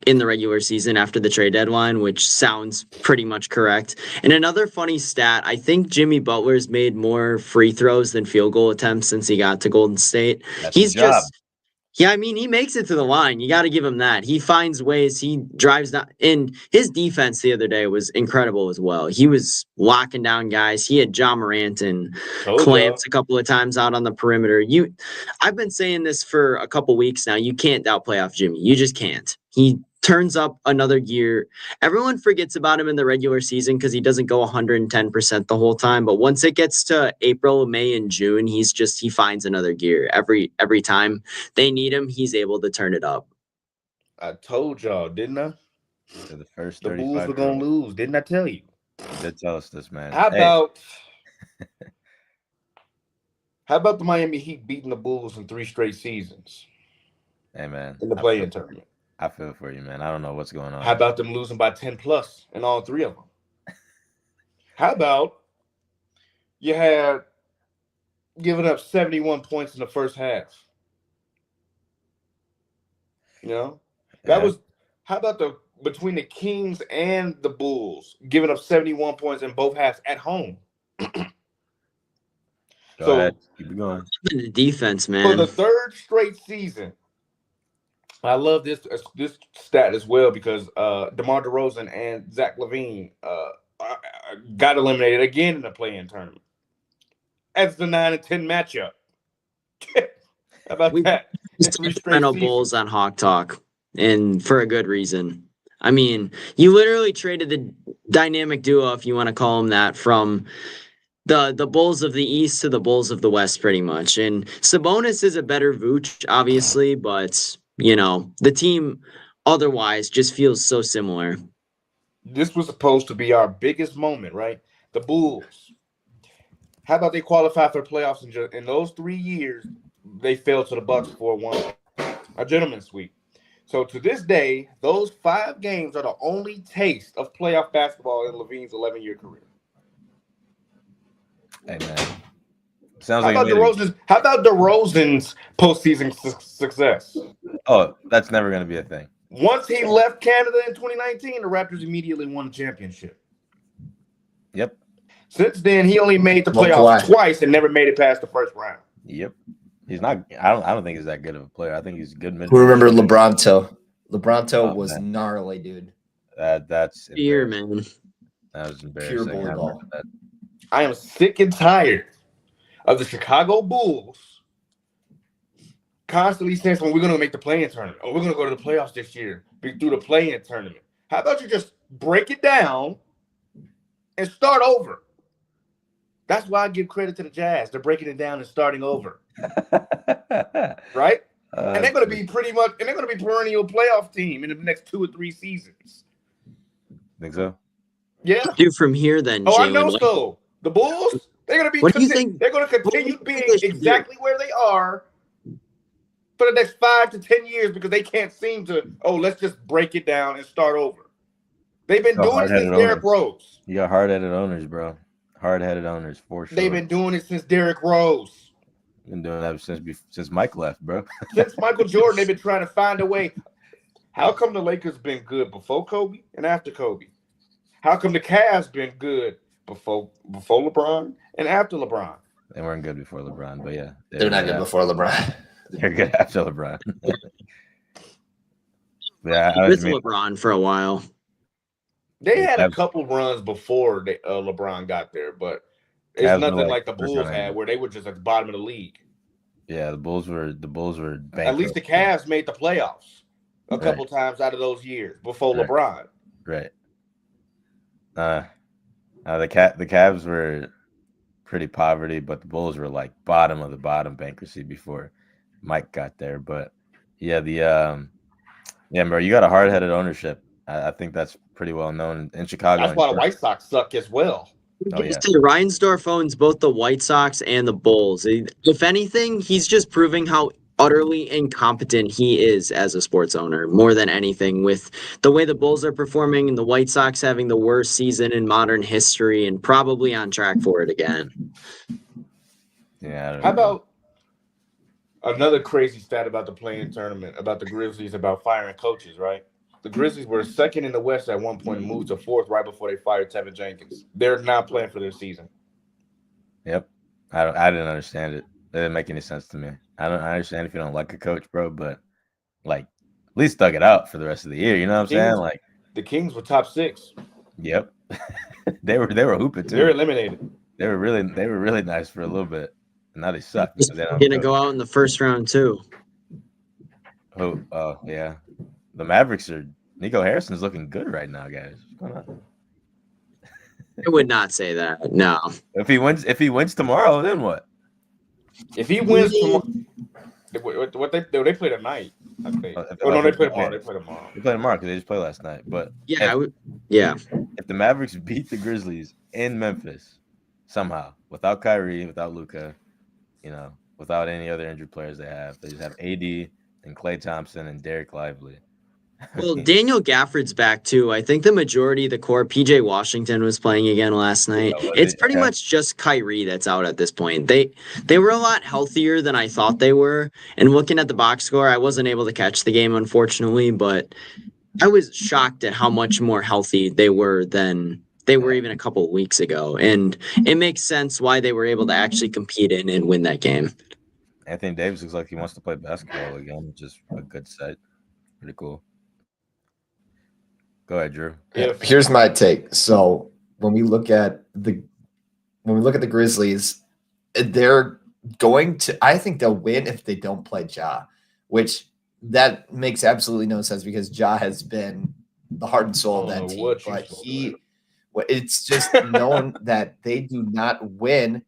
in the regular season after the trade deadline, which sounds pretty much correct. And another funny stat, I think Jimmy Butler's made more free throws than field goal attempts since he got to Golden State. That's He's his job. just Yeah, I mean, he makes it to the line. You got to give him that. He finds ways. He drives down. And his defense the other day was incredible as well. He was locking down guys. He had John Morant and told clamps a couple of times out on the perimeter. I've been saying this for a couple weeks now. You can't doubt playoff Jimmy. You just can't. He turns up another gear. Everyone forgets about him in the regular season because he doesn't go 110% the whole time. But once it gets to April, May, and June, he finds another gear every time they need him. He's able to turn it up. I told y'all, didn't I? To the first The 35 Bulls were gonna rounds. lose. Didn't I tell you? You did tell us this, man. How Hey, about the Miami Heat beating the Bulls in 3 straight seasons hey, man. in the I play-in feel- tournament? I feel for you, man. I don't know what's going on. How about them losing by 10 plus in all 3 of them? How about you had giving up 71 points in the first half? That Yeah. was. How about between the Kings and the Bulls giving up 71 points in both halves at home? Go so- ahead. Keep it going. The defense, For man. the 3rd straight season, I love this stat as well because DeMar DeRozan and Zach LaVine got eliminated again in the play-in tournament. That's the 9 and 10 matchup. How about We- that? In 3 straight Sacramento seasons. Bulls on Hawk Talk, and for a good reason. I mean, you literally traded the dynamic duo, if you want to call them that, from the Bulls of the East to the Bulls of the West, pretty much. And Sabonis is a better Vooch, obviously, but the team otherwise just feels so similar. This was supposed to be our biggest moment, right? The Bulls. How about they qualify for the playoffs in those 3 years? They fell to the Bucks 4-1, a gentleman's sweep. So to this day, those 5 games are the only taste of playoff basketball in LaVine's 11-year career. Hey, man. Sounds How like about DeRozan's postseason success? Oh, that's never going to be a thing. Once he left Canada in 2019, the Raptors immediately won the championship. Yep. Since then, he only made the Well, playoffs Kawhi. twice and never made it past the first round. Yep. He's not. I don't think he's that good of a player. I think he's a good mid. Who remember LeBronto? LeBronto Oh, was man. gnarly, dude. That's Fear, embarrassing. man. That was embarrassing. bully I remember ball. that. I am sick and tired of the Chicago Bulls constantly saying, we're going to make the play-in tournament. Or we're going to go to the playoffs this year through the play-in tournament. How about you just break it down and start over? That's why I give credit to the Jazz. They're breaking it down and starting over, right? And they're going to be perennial playoff team in the next 2 or 3 seasons. Think so? Yeah. Do from here then, Oh, I Jalen. know so. The Bulls, they're going to be. What do you think? They're going to continue being exactly where they are for the next 5 to 10 years because they can't seem to. Oh, let's just break it down and start over. They've been doing it since Derrick Rose. You got hard-headed owners, bro. Hard-headed owners for sure. They've been doing it since Derrick Rose. Been doing that since Mike left, bro. Since Michael Jordan, they've been trying to find a way. How come the Lakers been good before Kobe and after Kobe? How come the Cavs been good before LeBron and after LeBron? They weren't good before LeBron, but yeah. They're not good before LeBron. They're good after LeBron. Yeah, With LeBron for a while. They had a couple runs before LeBron got there, but it's nothing like the Bulls had where they were just at the bottom of the league. Yeah, the Bulls were At least the Cavs made the playoffs a couple times out of those years before LeBron. Right. The Cavs were pretty poverty, but the Bulls were like bottom of the bottom bankruptcy before Mike got there. But yeah, bro, you got a hard-headed ownership. I think that's pretty well known in Chicago. That's why the White Sox suck as well. Oh, yeah. Reinsdorf owns both the White Sox and the Bulls. If anything, he's just proving how utterly incompetent he is as a sports owner more than anything, with the way the Bulls are performing and the White Sox having the worst season in modern history and probably on track for it again. Yeah. How about another crazy stat about the play-in tournament, about the Grizzlies, about firing coaches, right? The Grizzlies were second in the West at one point and moved to fourth right before they fired Tevin Jenkins. They're not playing for their season. Yep. I didn't understand it. It didn't make any sense to me. I understand if you don't like a coach, bro, but like at least thug it out for the rest of the year. You know what I'm saying? Like the Kings were top 6. Yep. they were hooping too. They're eliminated. They were really nice for a little bit. And now they suck. They're gonna go out in the first round too. Oh yeah. The Mavericks are Nico Harrison's looking good right now, guys. What's going on? I would not say that. No. If he wins tomorrow, then what? If he wins tomorrow, they play tonight. I think. They play tomorrow. They play tomorrow because they just played last night. But yeah, if the Mavericks beat the Grizzlies in Memphis somehow, without Kyrie, without Luka, without any other injured players they just have AD and Klay Thompson and Derek Lively. Well, Daniel Gafford's back too. I think the majority of the core, PJ Washington was playing again last night. It's pretty much just Kyrie that's out at this point. They were a lot healthier than I thought they were. And looking at the box score, I wasn't able to catch the game, unfortunately, but I was shocked at how much more healthy they were than they were even a couple of weeks ago. And it makes sense why they were able to actually compete in and win that game. Anthony Davis looks like he wants to play basketball again, which is a good sight. Pretty cool. Go ahead, Drew. Here's my take. So when we look at the Grizzlies, they're going to. I think they'll win if they don't play Ja, which that makes absolutely no sense because Ja has been the heart and soul of that team. But it's just known that they do not win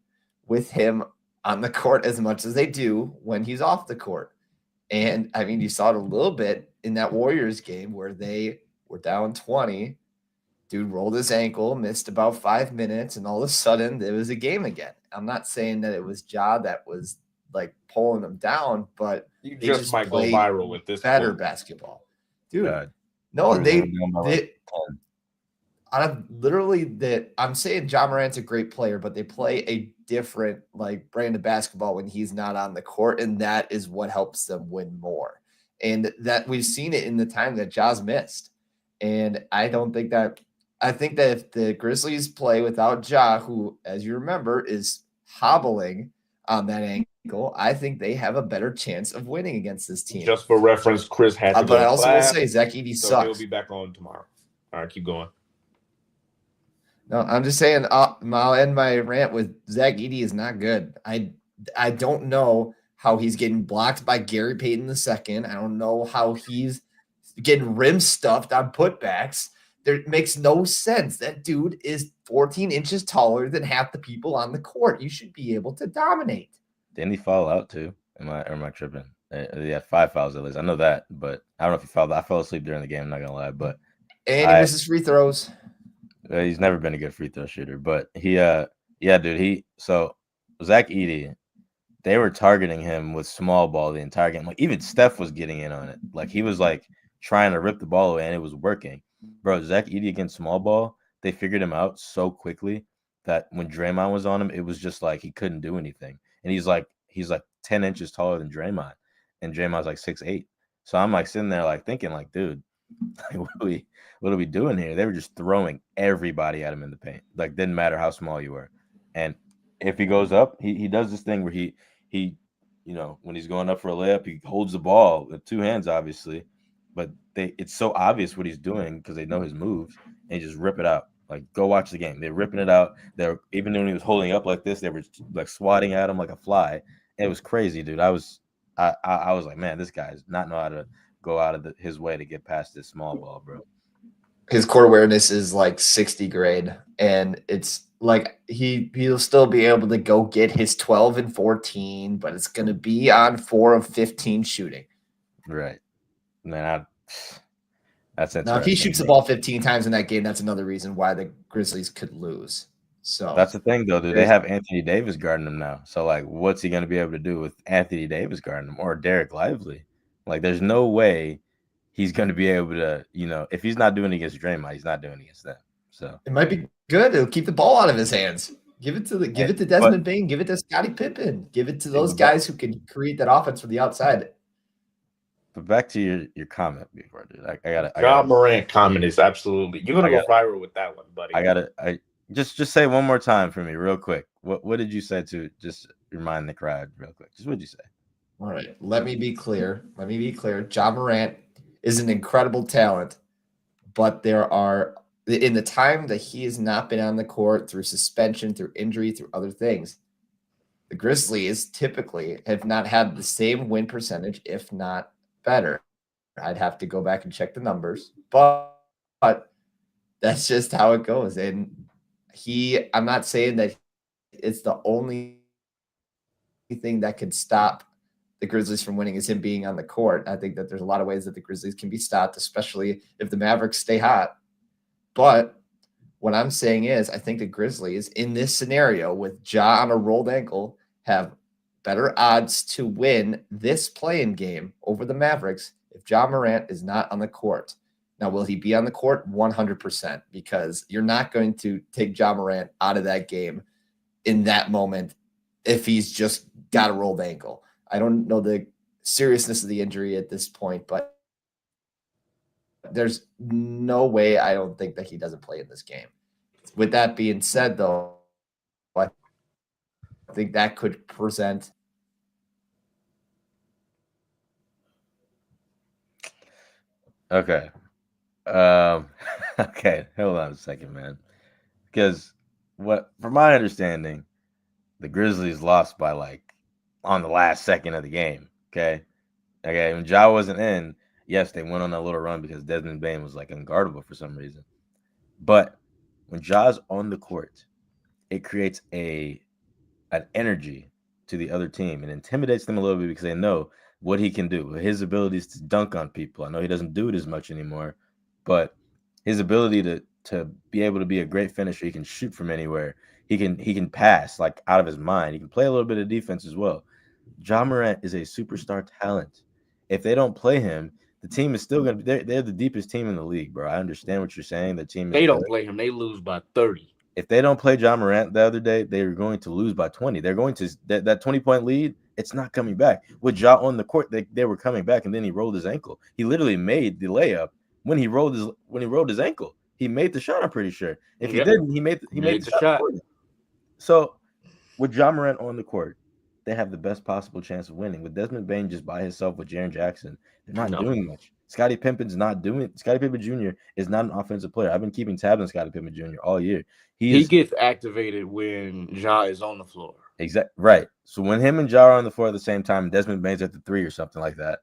with him on the court as much as they do when he's off the court. And I mean, you saw it a little bit in that Warriors game where they were down 20. Dude rolled his ankle, missed about 5 minutes, and all of a sudden there was a game again. I'm not saying that it was Ja that was like pulling them down, but you just might go viral with this better basketball. Dude, no, they I'm saying Ja Morant's a great player, but they play a different like brand of basketball when he's not on the court, and that is what helps them win more. And that we've seen it in the time that Ja's missed. And I think that if the Grizzlies play without Ja, who, as you remember, is hobbling on that ankle, I think they have a better chance of winning against this team. Just for reference, Chris had to but I also will say Zach Edey sucks. He'll be back on tomorrow. All right, keep going. No, I'm just saying I'll end my rant with Zach Edey is not good. I don't know how he's getting blocked by Gary Payton II. I don't know how he's getting rim stuffed on putbacks. There makes no sense. That dude is 14 inches taller than half the people on the court. You should be able to dominate. Didn't he fall out too? Am I tripping? He had 5 fouls at least. I know that, but I don't know if he fouled. I fell asleep during the game. I'm not gonna lie, but And he misses free throws. he's never been a good free throw shooter. But yeah, dude. So Zach Edey, they were targeting him with small ball the entire game. Like even Steph was getting in on it. Like he was like trying to rip the ball away, and it was working. Bro, Zach Edey against small ball, they figured him out so quickly that when Draymond was on him, it was just like he couldn't do anything. And he's like 10 inches taller than Draymond, and Draymond's like 6'8". So I'm like sitting there like thinking like, dude, like, what are we doing here? They were just throwing everybody at him in the paint. Like didn't matter how small you were. And if he goes up, he does this thing where he when he's going up for a layup, he holds the ball with 2 hands, obviously, but it's so obvious what he's doing because they know his moves, and he just rip it out. Like go watch the game. They're ripping it out. They're even when he was holding up like this, they were like swatting at him like a fly. It was crazy, dude. I was like, man, this guy's not know how to go out of his way to get past this small ball, bro. His court awareness is like 60 grade, and it's like he'll still be able to go get his 12 and 14, but it's going to be on 4 of 15 shooting. Right. Man, that's interesting. Now, if he shoots the ball 15 times in that game, that's another reason why the Grizzlies could lose. So that's the thing, though, dude. They have Anthony Davis guarding him now. So, like, what's he going to be able to do with Anthony Davis guarding him or Derek Lively? Like, there's no way he's going to be able to, if he's not doing it against Draymond, he's not doing it against them. So it might be good. It'll keep the ball out of his hands. Give it to Desmond Bain. Give it to Scottie Pippen. Give it to those guys who can create that offense from the outside. But back to your comment before, dude. I got it. Ja Morant comment is absolutely. You're gonna go viral with that one, buddy. I just say one more time for me, real quick. What did you say to just remind the crowd, real quick? Just what did you say? All right. Let me be clear. Ja Morant is an incredible talent, but there are in the time that he has not been on the court through suspension, through injury, through other things, the Grizzlies typically have not had the same win percentage, if not better. I'd have to go back and check the numbers, but that's just how it goes. And I'm not saying that it's the only thing that could stop the Grizzlies from winning is him being on the court. I think that there's a lot of ways that the Grizzlies can be stopped, especially if the Mavericks stay hot. But what I'm saying is I think the Grizzlies in this scenario with Ja on a rolled ankle have better odds to win this play-in game over the Mavericks if Ja Morant is not on the court. Now, will he be on the court? 100%, because you're not going to take Ja Morant out of that game in that moment if he's just got a rolled ankle. I don't know the seriousness of the injury at this point, but there's no way I don't think that he doesn't play in this game. With that being said, though, I think that could present. Okay. Okay. Hold on a second, man. Because from my understanding, the Grizzlies lost by on the last second of the game. Okay. When Ja wasn't in, yes, they went on that little run because Desmond Bain was unguardable for some reason. But when Ja's on the court, it creates an energy to the other team and intimidates them a little bit because they know what he can do. His abilities to dunk on people. I know he doesn't do it as much anymore, but his ability to be able to be a great finisher, he can shoot from anywhere. He can pass out of his mind. He can play a little bit of defense as well. Ja Morant is a superstar talent. If they don't play him, the team is still going to be – they're the deepest team in the league, bro. I understand what you're saying. The team is they don't play him. They lose by 30. If they don't play Ja Morant the other day, they are going to lose by 20. They're going to – that 20-point lead, it's not coming back. With Ja on the court, they were coming back, and then he rolled his ankle. He literally made the layup when he rolled his ankle. He made the shot, I'm pretty sure. If he didn't, he made the shot. So with Ja Morant on the court, they have the best possible chance of winning. With Desmond Bain just by himself with Jaren Jackson, they're not doing much. Scottie Pippen Jr. is not an offensive player. I've been keeping tabs on Scottie Pippen Jr. all year. He gets activated when Ja is on the floor. Exactly right. So when him and Ja are on the floor at the same time, Desmond Bain's at the 3 or something like that,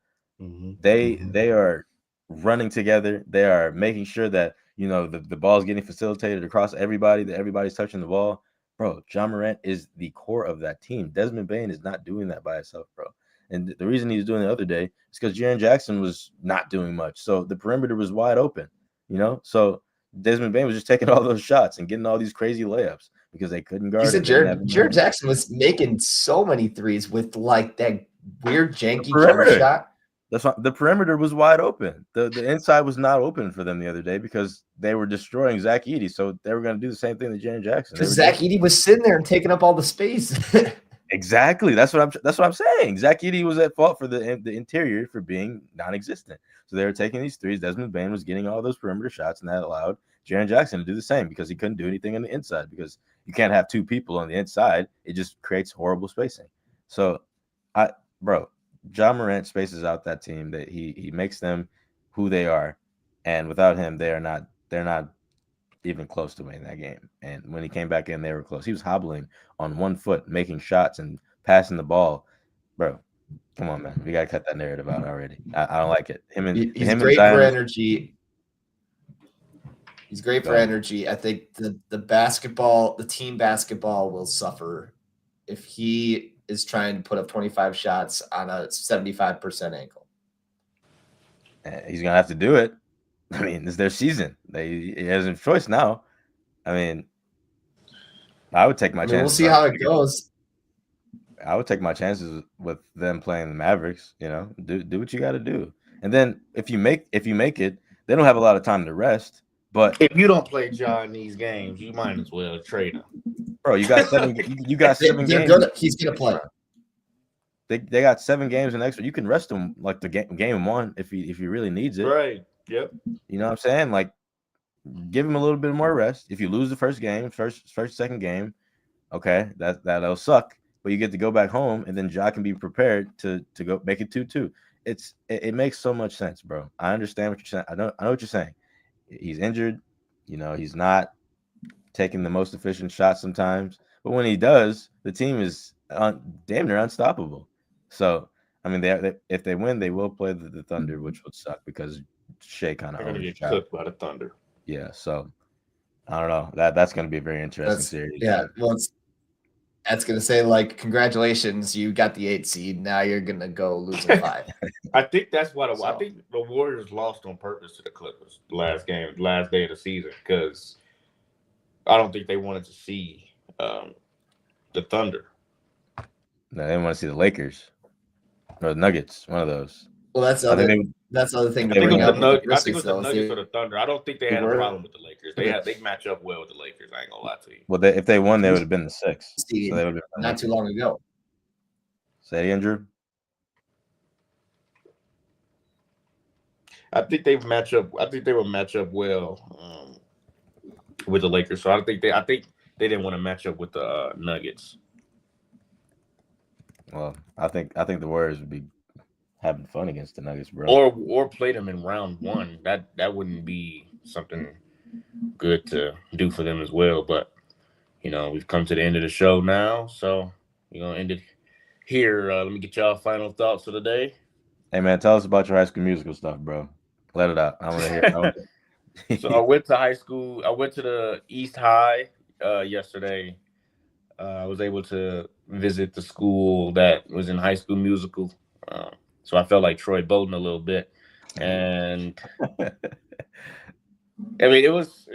they are running together. They are making sure that the ball is getting facilitated across everybody, that everybody's touching the ball. Bro, Ja Morant is the core of that team. Desmond Bain is not doing that by himself, bro. And the reason he was doing it the other day is because Jaren Jackson was not doing much. So the perimeter was wide open, you know? So Desmond Bane was just taking all those shots and getting all these crazy layups because they couldn't guard. You said him. Jared Jackson was making so many threes with like that weird janky perimeter shot. That's not, the perimeter was wide open. The inside was not open for them the other day because they were destroying Zach Edey. So they were going to do the same thing to Jaren Jackson. Zach Edey was sitting there and taking up all the space. Exactly. That's what I'm saying. Zach Edey was at fault for the interior for being non-existent. So they were taking these threes. Desmond Bane was getting all those perimeter shots, and that allowed Jaren Jackson to do the same because he couldn't do anything on the inside because you can't have two people on the inside. It just creates horrible spacing. So, Ja Morant spaces out that team. That he makes them who they are, and without him, they're not even close to winning that game. And when he came back in, they were close. He was hobbling on 1 foot, making shots and passing the ball. Bro, come on, man. We got to cut that narrative out already. I don't like it. He's great for energy. He's great for energy. I think the team basketball will suffer if he is trying to put up 25 shots on a 75% ankle. He's going to have to do it. I mean, it's their season. He has a choice now. I mean, I would take my chances. We'll see how it goes. I would take my chances with them playing the Mavericks. You know, do what you got to do. And then if you make it, they don't have a lot of time to rest. But if you don't play Ja in these games, you might as well trade him. Bro, you got 7. You got 7 games. He's gonna play. They got 7 games in extra. You can rest him like the game 1 if he really needs it. Right. Yep. You know what I'm saying? Like, give him a little bit more rest. If you lose the first game, second game, okay, that'll suck. But you get to go back home, and then Ja can be prepared to go make it 2-2. It makes so much sense, bro. I understand what you're saying. I know what you're saying. He's injured. You know, he's not taking the most efficient shots sometimes. But when he does, the team is damn near unstoppable. So, I mean, if they win, they will play the Thunder, which would suck because Shea kind of get cooked by the Thunder. Yeah, so I don't know. That's going to be a very interesting series. Yeah, well, that's going to say, like, congratulations, you got the 8 seed. Now you're going to go losing 5. I think that's what I think the Warriors lost on purpose to the Clippers last day of the season because I don't think they wanted to see the Thunder. No, they didn't want to see the Lakers or the Nuggets, one of those. Well, that's the other thing to bring up. I think it was the Nuggets or the Thunder. I don't think they had a problem with the Lakers. They match up well with the Lakers. I ain't gonna lie to you. Well, if they won, they would have been the 6. So they would have been not too long ago. Say it again, Drew. I think they match up. I think they would match up well with the Lakers. So I think they didn't want to match up with the Nuggets. Well, I think the Warriors would be having fun against the Nuggets, bro. Or play them in round 1. That wouldn't be something good to do for them as well. But you know, we've come to the end of the show now, so we're gonna end it here. Let me get y'all final thoughts of the day. Hey man, tell us about your High School Musical stuff, bro. Let it out. I want to hear. So I went to high school. I went to the East High yesterday. I was able to visit the school that was in High School Musical. So I felt like Troy Bolton a little bit, and I mean it was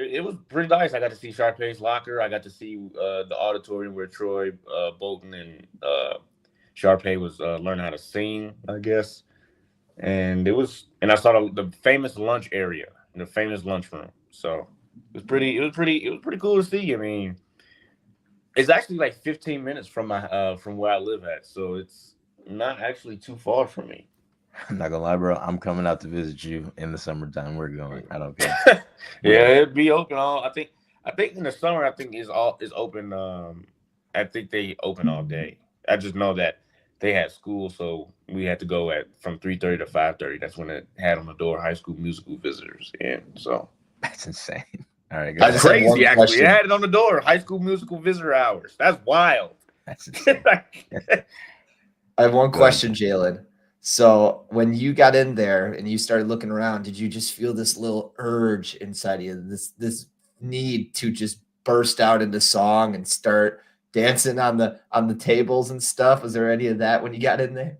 pretty nice. I got to see Sharpay's locker. I got to see the auditorium where Troy Bolton and Sharpay was learning how to sing, I guess. And I saw the famous lunch area, the famous lunchroom. So it was pretty cool to see. I mean, it's actually like 15 minutes from where I live at, so it's not actually too far from me. I'm not gonna lie, bro. I'm coming out to visit you in the summertime. We're going. I don't care. Yeah, it'd be open I think in the summer. I think is open. I think they open all day. I just know that they had school, so we had to go from 3:30 to 5:30. That's when it had on the door High School Musical visitors, and so that's insane. All right, that's crazy. Actually, it had it on the door High School Musical visitor hours. That's wild. That's insane. I have one question, Jalen. So when you got in there and you started looking around, did you just feel this little urge inside of you, this need to just burst out into song and start dancing on the tables and stuff? Was there any of that when you got in there?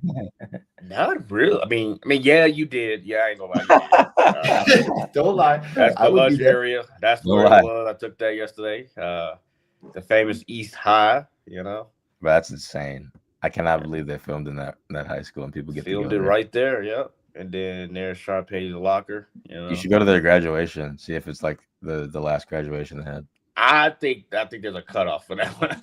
Not real. I mean, yeah, you did. Yeah, I ain't gonna lie, you did. Don't lie. That's I the would be lunch there. area. That's No where lie. it was. I took that yesterday. The famous East High. You know, But that's insane. I cannot believe they filmed in that high school and people get filmed to it go there. right there. Yep. And then there's Sharpay's locker. You know, You should go to their graduation, see if it's like the last graduation they had. I think there's a cutoff for that one.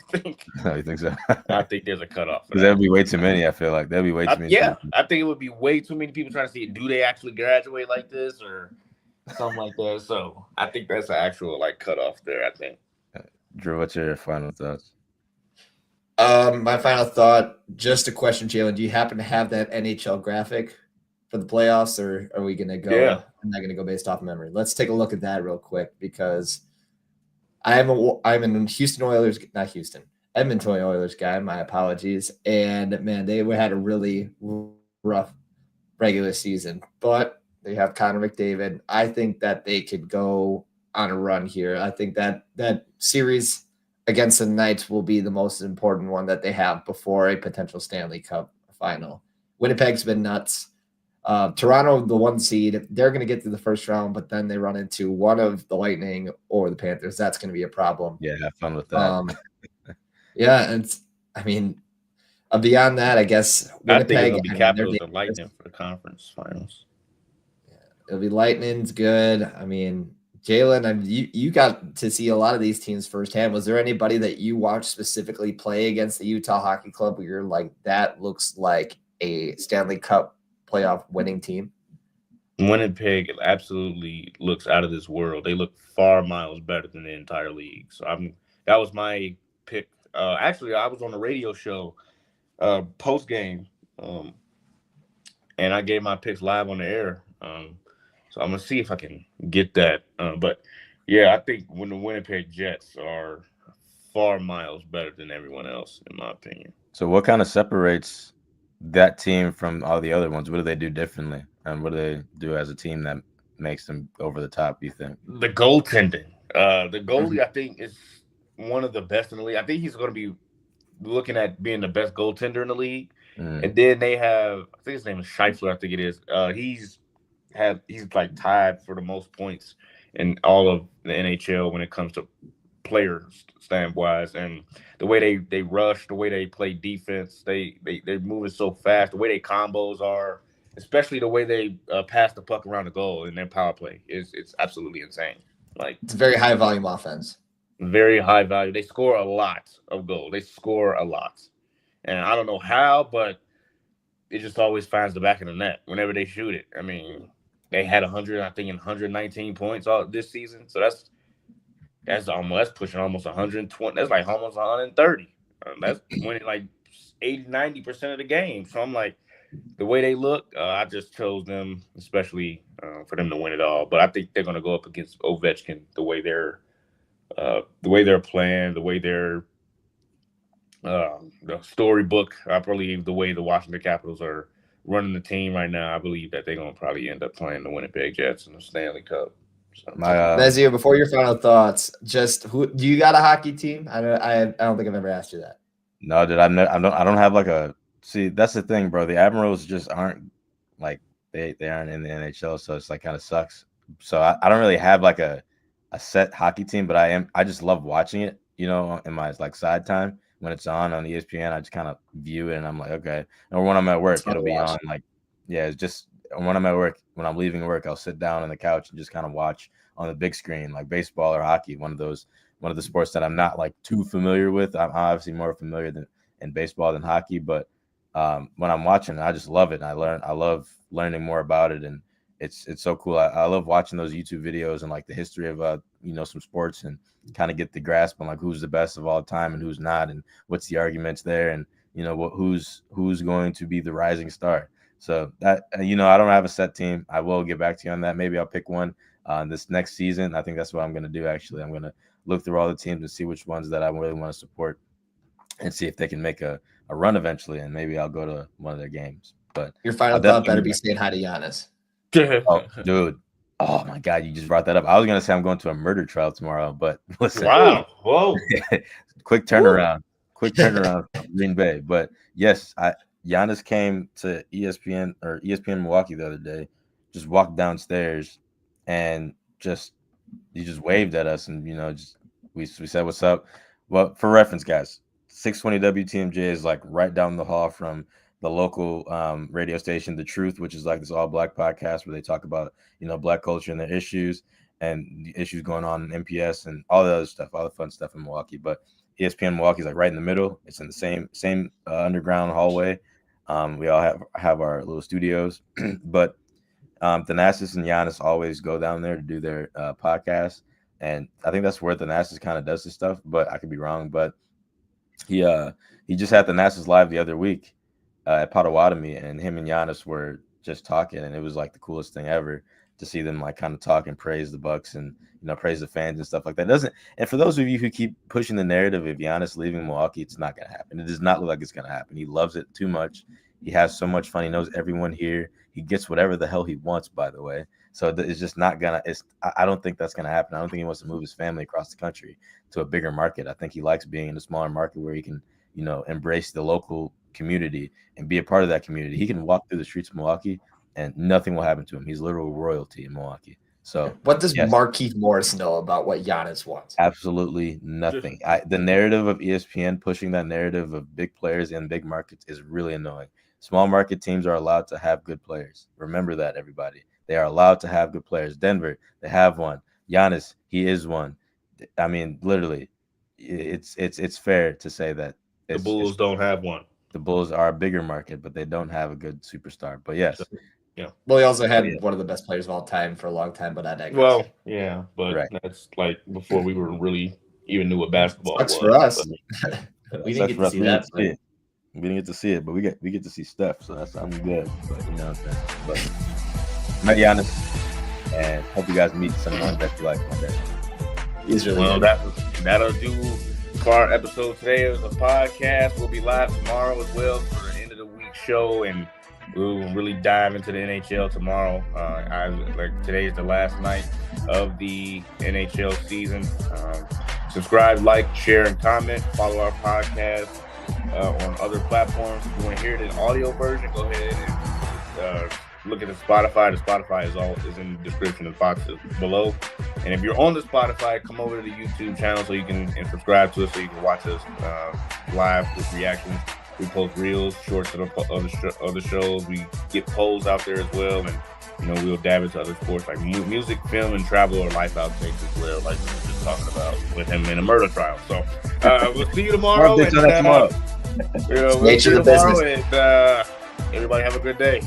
You think so? I think there's a cutoff for Because that. there'd be way too many. I feel like there'd be way too many. Yeah, people. I think it would be way too many people trying to see, do they actually graduate like this or something like that. So I think that's an actual like cutoff there. I think. Drew, what's your final thoughts? My final thought, just a question, Jalen. Do you happen to have that NHL graphic for the playoffs, or are we gonna go? Yeah. I'm not gonna go based off memory. Let's take a look at that real quick because I'm an Houston Oilers, not Houston, Edmonton Oilers guy. My apologies. And man, they had a really rough regular season, but they have Connor McDavid. I think that they could go on a run here. I think that series against the Knights will be the most important one that they have before a potential Stanley Cup final. Winnipeg's been nuts. Toronto, the 1 seed, they're going to get through the first round, but then they run into one of the Lightning or the Panthers. That's going to be a problem. Yeah, have fun with that. Yeah, and I mean, beyond that, I guess Winnipeg. I think it'll be Capitals and Lightning for the conference finals. It'll be Lightning's good. I mean, Jalen, you got to see a lot of these teams firsthand. Was there anybody that you watched specifically play against the Utah Hockey Club where you're like, that looks like a Stanley Cup playoff winning team? Winnipeg absolutely looks out of this world. They look far miles better than the entire league. So that was my pick. Actually, I was on the radio show post game, and I gave my picks live on the air. So I'm gonna see if I can get that. But yeah, I think when the Winnipeg Jets are far miles better than everyone else, in my opinion. So what kind of separates that team from all the other ones? What do they do differently? And what do they do as a team that makes them over the top, you think? The goaltending. The goalie, I think, is one of the best in the league. I think he's going to be looking at being the best goaltender in the league. And then they have, I think his name is Scheifele, I think it is. He's like tied for the most points in all of the NHL when it comes to player stand wise, and the way they rush, the way they play defense, they're moving so fast, the way they combos are, especially the way they pass the puck around the goal in their power play it's absolutely insane. Like, it's a very high volume offense, very high value. They score a lot of goals. They score a lot, and I don't know how, but it just always finds the back of the net whenever they shoot it. I mean, they had 119 points all this season. So that's pushing almost 120. That's like almost 130. That's winning like 80-90% of the game. So I'm like, the way they look, I just chose them, especially for them to win it all. But I think they're going to go up against Ovechkin the way they're playing, the way they're the storybook. I believe the way the Washington Capitals are running the team right now, I believe that they're going to probably end up playing the Winnipeg Jets in the Stanley Cup. So. Nazir, before your final thoughts, just who do you got a hockey team? I don't think I've ever asked you that. No, dude, I don't have like a. See, that's the thing, bro. The Admirals just aren't like they aren't in the NHL, so it's like kind of sucks. So I don't really have like a set hockey team, but I just love watching it. You know, in my like side time when it's on ESPN, I just kind of view it and I'm like, okay. Or when I'm at work, it'll be on. Like, yeah, it's just when I'm at work, when I'm leaving work, I'll sit down on the couch and just kind of watch on the big screen, like baseball or hockey, one of the sports that I'm not like too familiar with. I'm obviously more familiar in baseball than hockey, but when I'm watching it, I just love it. And I love learning more about it, and it's so cool. I love watching those YouTube videos and like the history of some sports and kind of get the grasp on like who's the best of all time and who's not, and what's the arguments there, and who's going to be the rising star. So that I don't have a set team. I will get back to you on that. Maybe I'll pick one this next season. I think that's what I'm going to do. Actually, I'm going to look through all the teams and see which ones that I really want to support and see if they can make a run eventually, and maybe I'll go to one of their games. But your final thought better be saying hi to Giannis. Oh, dude. Oh my God, you just brought that up. I was gonna say I'm going to a murder trial tomorrow, but listen. Wow. Whoa. Quick turnaround. quick turnaround from Green Bay. But yes, Giannis came to ESPN Milwaukee the other day, just walked downstairs and he just waved at us, and we said what's up. Well, for reference, guys, 620 WTMJ is like right down the hall from the local radio station, The Truth, which is like this all black podcast where they talk about black culture and their issues and the issues going on in MPS and all the other stuff, all the fun stuff in Milwaukee. But ESPN Milwaukee is like right in the middle. It's in the same underground hallway. We all have our little studios, but Thanasis and Giannis always go down there to do their podcast, and I think that's where Thanasis kind of does this stuff. But I could be wrong. But he just had Thanasis live the other week at Potawatomi, and him and Giannis were just talking, and it was like the coolest thing ever to see them like kind of talk and praise the Bucks and praise the fans and stuff like that. And for those of you who keep pushing the narrative of Giannis leaving Milwaukee, it's not going to happen. It does not look like it's going to happen. He loves it too much. He has so much fun. He knows everyone here. He gets whatever the hell he wants, by the way. So it's just not gonna. I don't think that's gonna happen. I don't think he wants to move his family across the country to a bigger market. I think he likes being in a smaller market where he can, embrace the local community and be a part of that community. He can walk through the streets of Milwaukee and nothing will happen to him. He's literal royalty in Milwaukee. So what does Markieff Morris know about what Giannis wants? Absolutely nothing. The narrative of ESPN pushing that narrative of big players in big markets is really annoying. Small market teams are allowed to have good players. Remember that, everybody. They are allowed to have good players. Denver, they have one. Giannis, he is one. I mean, literally, it's fair to say that the Bulls don't have one. The Bulls are a bigger market, but they don't have a good superstar. But yes. Yeah. Well, he also had one of the best players of all time for a long time, but not that good. Well, yeah, but that's like before we were really even knew what basketball was. For us. We didn't get to see that. We didn't get to see it, but we get to see Steph, so I'm good. But but met Giannis, and hope you guys meet someone that you like one day. He's really well. good. That'll do for our episode today of the podcast. We'll be live tomorrow as well for the end of the week show, and we'll really dive into the NHL tomorrow. Today is the last night of the NHL season. Subscribe, like, share, and comment. Follow our podcast on other platforms. If you want to hear it in audio version, go ahead and look at the Spotify. The Spotify is in the description of the box below. And if you're on the Spotify, come over to the YouTube channel so you can subscribe to us so you can watch us live with reactions. We post reels, shorts of the shows. We get polls out there as well, and we'll dab into other sports like music, film, and travel or life outtakes as well, like we were just talking about with him in a murder trial. So we'll see you tomorrow. Tomorrow. We'll see you tomorrow, and everybody have a good day.